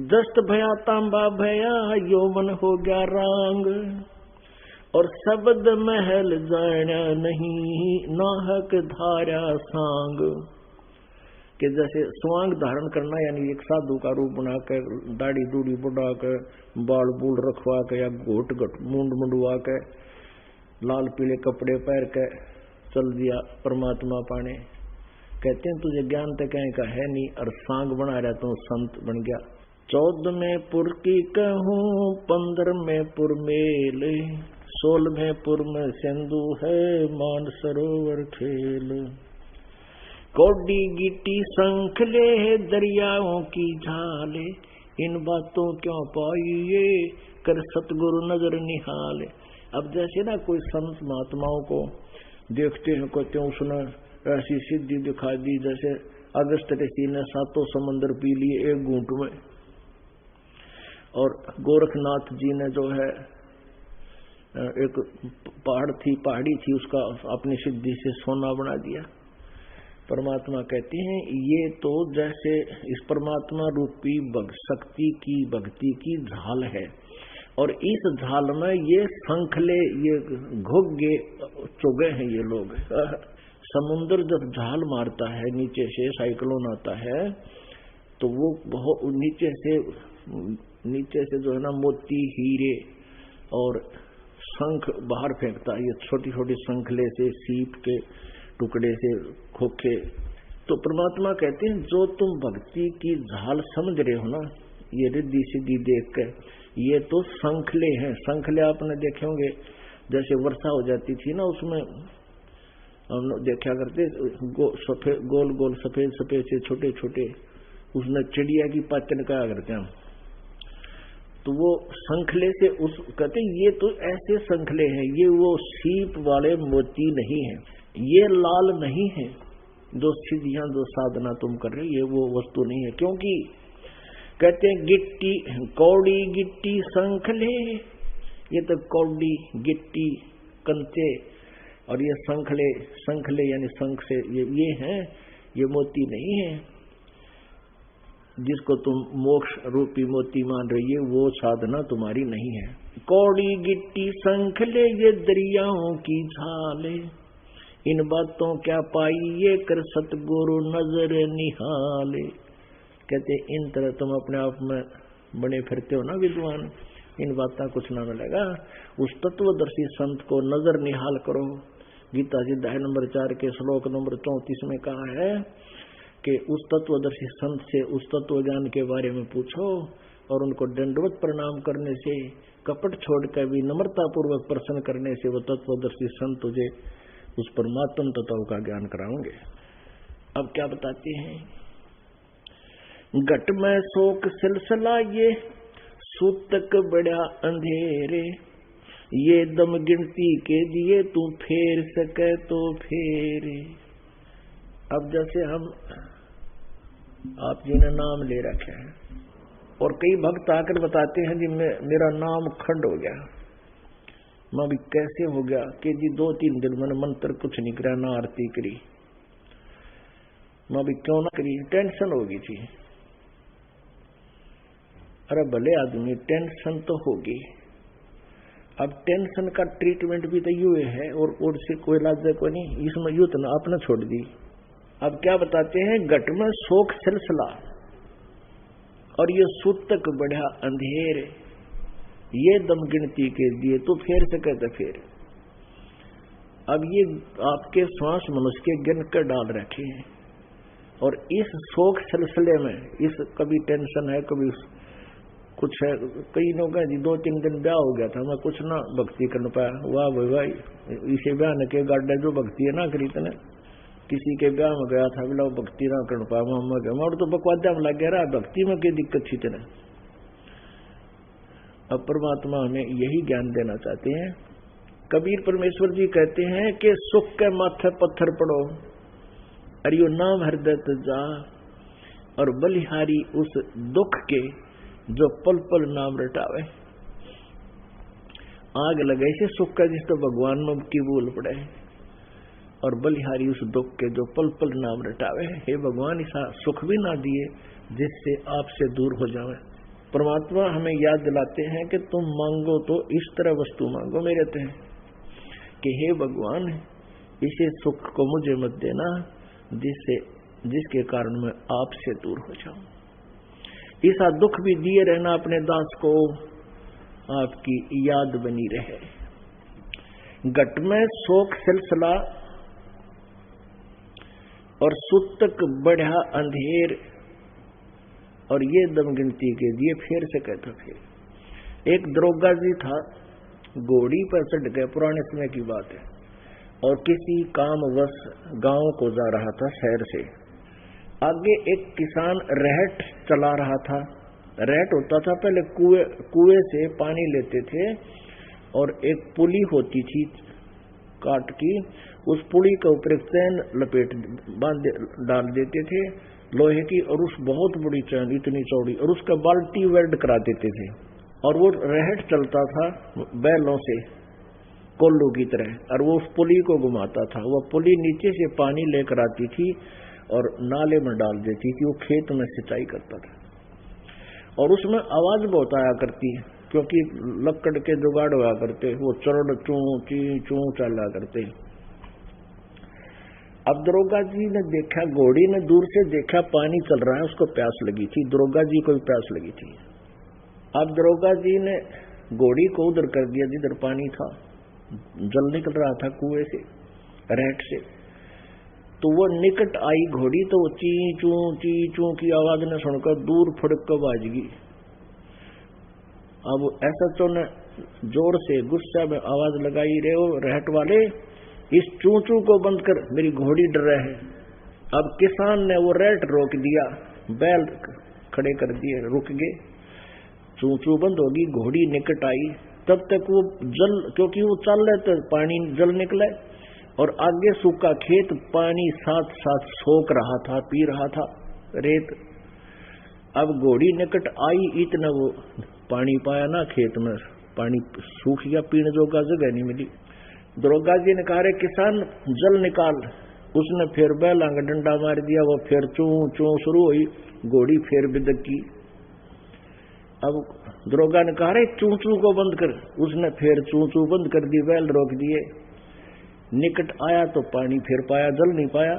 दस्त भया तांबा भया, यौवन हो गया रांग, और शब्द महल जाना नहीं, नाहक धारा सांग। कि जैसे स्वांग धारण करना, यानी एक साधु का रूप बनाकर, दाढ़ी दूढ़ी बढ़ाकर, बाल बूल रखवा कर, या घोट मुंड मुंडवा कर, लाल पीले कपड़े पहन कर चल दिया परमात्मा पाने। कहते हैं तुझे ज्ञान तो कहीं का है नहीं, और सांग बना रहा तो संत बन गया। 14 में पुर की कहूँ, 15 में पुर मेल, 16 में पुर में सिंधु है, मान सरोवर खेल। कौडी गिट्टी शंखले, दरियाओं की झाले, इन बातों क्यों पाइए, कर सतगुरु नजर निहाले। अब जैसे ना कोई संत महात्माओं को देखते हैं, कहते हैं उसने ऐसी सिद्धि दिखा दी, जैसे अगस्त ऋषि ने 7 समंदर पी लिए एक घूंट में, और गोरखनाथ जी ने जो है एक पहाड़ी थी उसका अपनी सिद्धि से सोना बना दिया। परमात्मा कहते हैं ये तो जैसे इस परमात्मा रूपी शक्ति की, भक्ति की झाल है, और इस झाल में ये शंखले, ये घुग्गे चुगे हैं ये लोग। समुद्र जब झाल मारता है नीचे से, साइक्लोन आता है, तो वो बहुत नीचे से जो है ना मोती, हीरे और शंख बाहर फेंकता है, ये छोटी छोटी शंखले से, सीप के टुकड़े से, खोखे। तो परमात्मा कहते हैं जो तुम भक्ति की झाल समझ रहे हो ना, ये रिद्धि सिद्धि देख कर, ये तो शंखले हैं। शंखले आपने देखे होंगे, जैसे वर्षा हो जाती थी ना, उसमें हम लोग देखा करते गोल गोल सफेद सफेद से छोटे छोटे, उसने चिड़िया की पाचन कहा करते हम। तो वो संखले से उस कहते ये तो ऐसे संखले हैं, ये वो सीप वाले मोती नहीं है, ये लाल नहीं है, जो सिद्धियां जो साधना तुम कर रहे ये वो वस्तु नहीं है। क्योंकि कहते हैं गिट्टी कौड़ी गिट्टी संखले, ये तो कौड़ी गिट्टी कंचे और ये संखले यानी शंख से ये हैं, ये मोती नहीं है जिसको तुम मोक्ष रूपी मोती मान रही है, वो साधना तुम्हारी नहीं है। कौड़ी गिट्टी संखले ये दरियाओं की झाले, इन बातों क्या पाई ये कर सतगुरु नजर निहाले। कहते इन तरह तुम अपने आप में बने फिरते हो ना विद्वान, इन बातों कुछ ना मिलेगा। उस तत्वदर्शी संत को नजर निहाल करो। गीता जी अध्याय नंबर 4 के श्लोक नंबर 34 में कहा है कि उस तत्वदर्शी संत से उस तत्व ज्ञान के बारे में पूछो और उनको दंडवत प्रणाम करने से, कपट छोड़कर भी नम्रता पूर्वक प्रश्न करने से वो तत्वदर्शी संत तुझे उस परमात्म तत्व का ज्ञान कराओगे। अब क्या बताते हैं, घट में शोक सिलसिला ये सूतक बड़ा अंधेरे, ये दम गिनती के दिए तू फेर सके तो फेरे। अब जैसे हम आप जी ने नाम ले रखे हैं और कई भक्त आकर बताते हैं जी मेरा नाम खंड हो गया, मैं भी कैसे हो गया कि जी 2-3 दिन मैंने मंत्र कुछ नहीं करा, ना आरती करी, मैं भी क्यों ना करी, टेंशन होगी थी। अरे भले आदमी टेंशन तो होगी, अब टेंशन का ट्रीटमेंट भी तो यूं है और से कोई इलाज कोई नहीं, इसमें यूं तो ना आपने छोड़ दी। अब क्या बताते हैं, घट में शोक सिलसिला और ये सूतक बढ़ा अंधेर, ये दम गिनती के दिए तो फेर सके तो फेर। अब ये आपके श्वास मनुष्य के गिन कर डाल रखे हैं और इस शोक सिलसिले में इस कभी टेंशन है कभी कुछ है। कई लोग हैं जी 2-3 दिन ब्याह हो गया था, मैं कुछ ना भक्ति कर पाया, वाह भाई इसे ब्याह न के गाड्डे जो भक्ति है ना करी तने, किसी के ब्याह में गया था बोला भक्ति ना कर पाया, मैं तो बकवाद्या में लग गया रहा, भक्ति में क्या दिक्कत थी तेने। अब परमात्मा हमें यही ज्ञान देना चाहते हैं। कबीर परमेश्वर जी कहते हैं कि सुख के माथे पत्थर पड़ो अरियो नाम हृदय जा, और बलिहारी उस दुख के जो पल पल नाम रटावे। आग लगे से सुख का जिस तो भगवान में की बोल पड़े, और बलिहारी उस दुख के जो पल पल नाम रटावे। हे भगवान ऐसा सुख भी ना दिए जिससे आपसे दूर हो जावे। परमात्मा हमें याद दिलाते हैं कि तुम मांगो तो इस तरह वस्तु मांगो मेरे ते कि हे भगवान इसे सुख को मुझे मत देना जिसके कारण मैं आपसे दूर हो जाऊं। ऐसा दुख भी दिए रहना अपने दास को, आपकी याद बनी रहे। घट में शोक सिलसिला और सुतक बढ़ा अंधेर, और ये दम गिनती के दिए फेर से कहता फिर। एक दरोगा जी था, घोड़ी पर चढ़ गए, पुराने समय की बात है, और किसी कामवश गांव को जा रहा था शहर से। आगे एक किसान रहट चला रहा था। रहट होता था पहले कुएं से पानी लेते थे और एक पुली होती थी काट की, उस पुली के ऊपर एक चैन लपेट बांध डाल देते थे लोहे की, और उस बहुत बड़ी चैन इतनी चौड़ी, और उसका बाल्टी वेल्ड करा देते थे, और वो रहट चलता था बैलों से कोल्लू की तरह, और वो उस पुली को घुमाता था। वो पुली नीचे से पानी लेकर आती थी और नाले में डाल देती थी, वो खेत में सिंचाई करता था। और उसमें आवाज बहुत आया करती है क्योंकि लकड़ के जुगाड़ हुआ करते, वो चरण चू ची चू चला करते। अब दरोगा जी ने देखा, घोड़ी ने दूर से देखा पानी चल रहा है, उसको प्यास लगी थी, दरोगा जी को भी प्यास लगी थी। अब दरोगा जी ने घोड़ी को उधर कर दिया जिधर पानी था, जल निकल रहा था कुएं से रहट से। तो वो निकट आई घोड़ी, तो वो ची चू की आवाज ने सुनकर दूर फड़क कर बाज गई। अब ऐसा तो ने जोर से गुस्सा में आवाज लगाई, रहे हो रहट वाले इस चू चू को बंद कर, मेरी घोड़ी डर रहा है। अब किसान ने वो रेट रोक दिया, बैल खड़े कर दिए, रुक गए, चू चू बंद होगी, घोड़ी निकट आई। तब तक वो जल, क्योंकि वो चल रहे तो पानी जल निकले, और आगे सूखा खेत, पानी साथ साथ सोख रहा था, पी रहा था रेत। अब घोड़ी निकट आई, इतना वो पानी पाया ना खेत में, पानी सूख गया, पीने जोगा जगह नहीं मिली। दरोगा जी ने कहा, रे किसान जल निकाल। उसने फिर बैल आंग डंडा मार दिया, वो फिर चू चू शुरू हुई, घोड़ी फिर बिदक की। अब दरोगा ने कहा, रे चू चू को बंद कर। उसने फिर चू चू बंद कर दी, बैल रोक दिए। निकट आया तो पानी फिर पाया, जल नहीं पाया।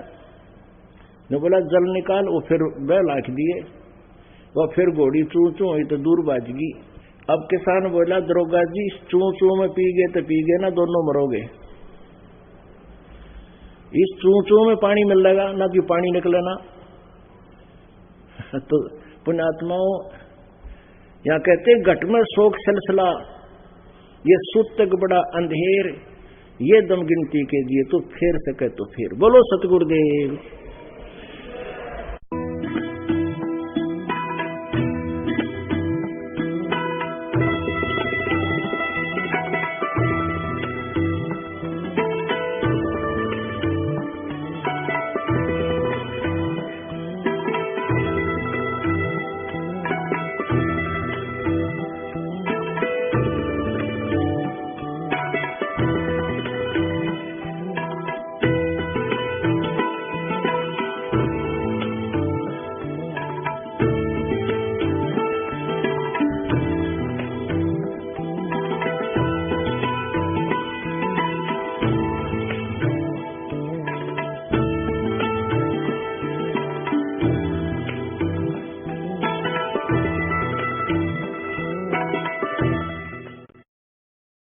ने बोला जल निकाल, वो फिर बैल आंख दिए, वह फिर घोड़ी चू चू हुई तो दूर भाज गई। अब किसान बोला, दरोगा जी चू चू में पी गए तो पी गए ना, दोनों मरोगे। इस चू चू में पानी मिल जाएगा ना, कि पानी निकले ना। तो पुण्यात्माओं, यहाँ कहते घट में शोक सिलसिला, ये सुत तक बड़ा अंधेर, ये दम गिनती के दिए तो फेर सके तो फेर। बोलो सतगुरुदेव।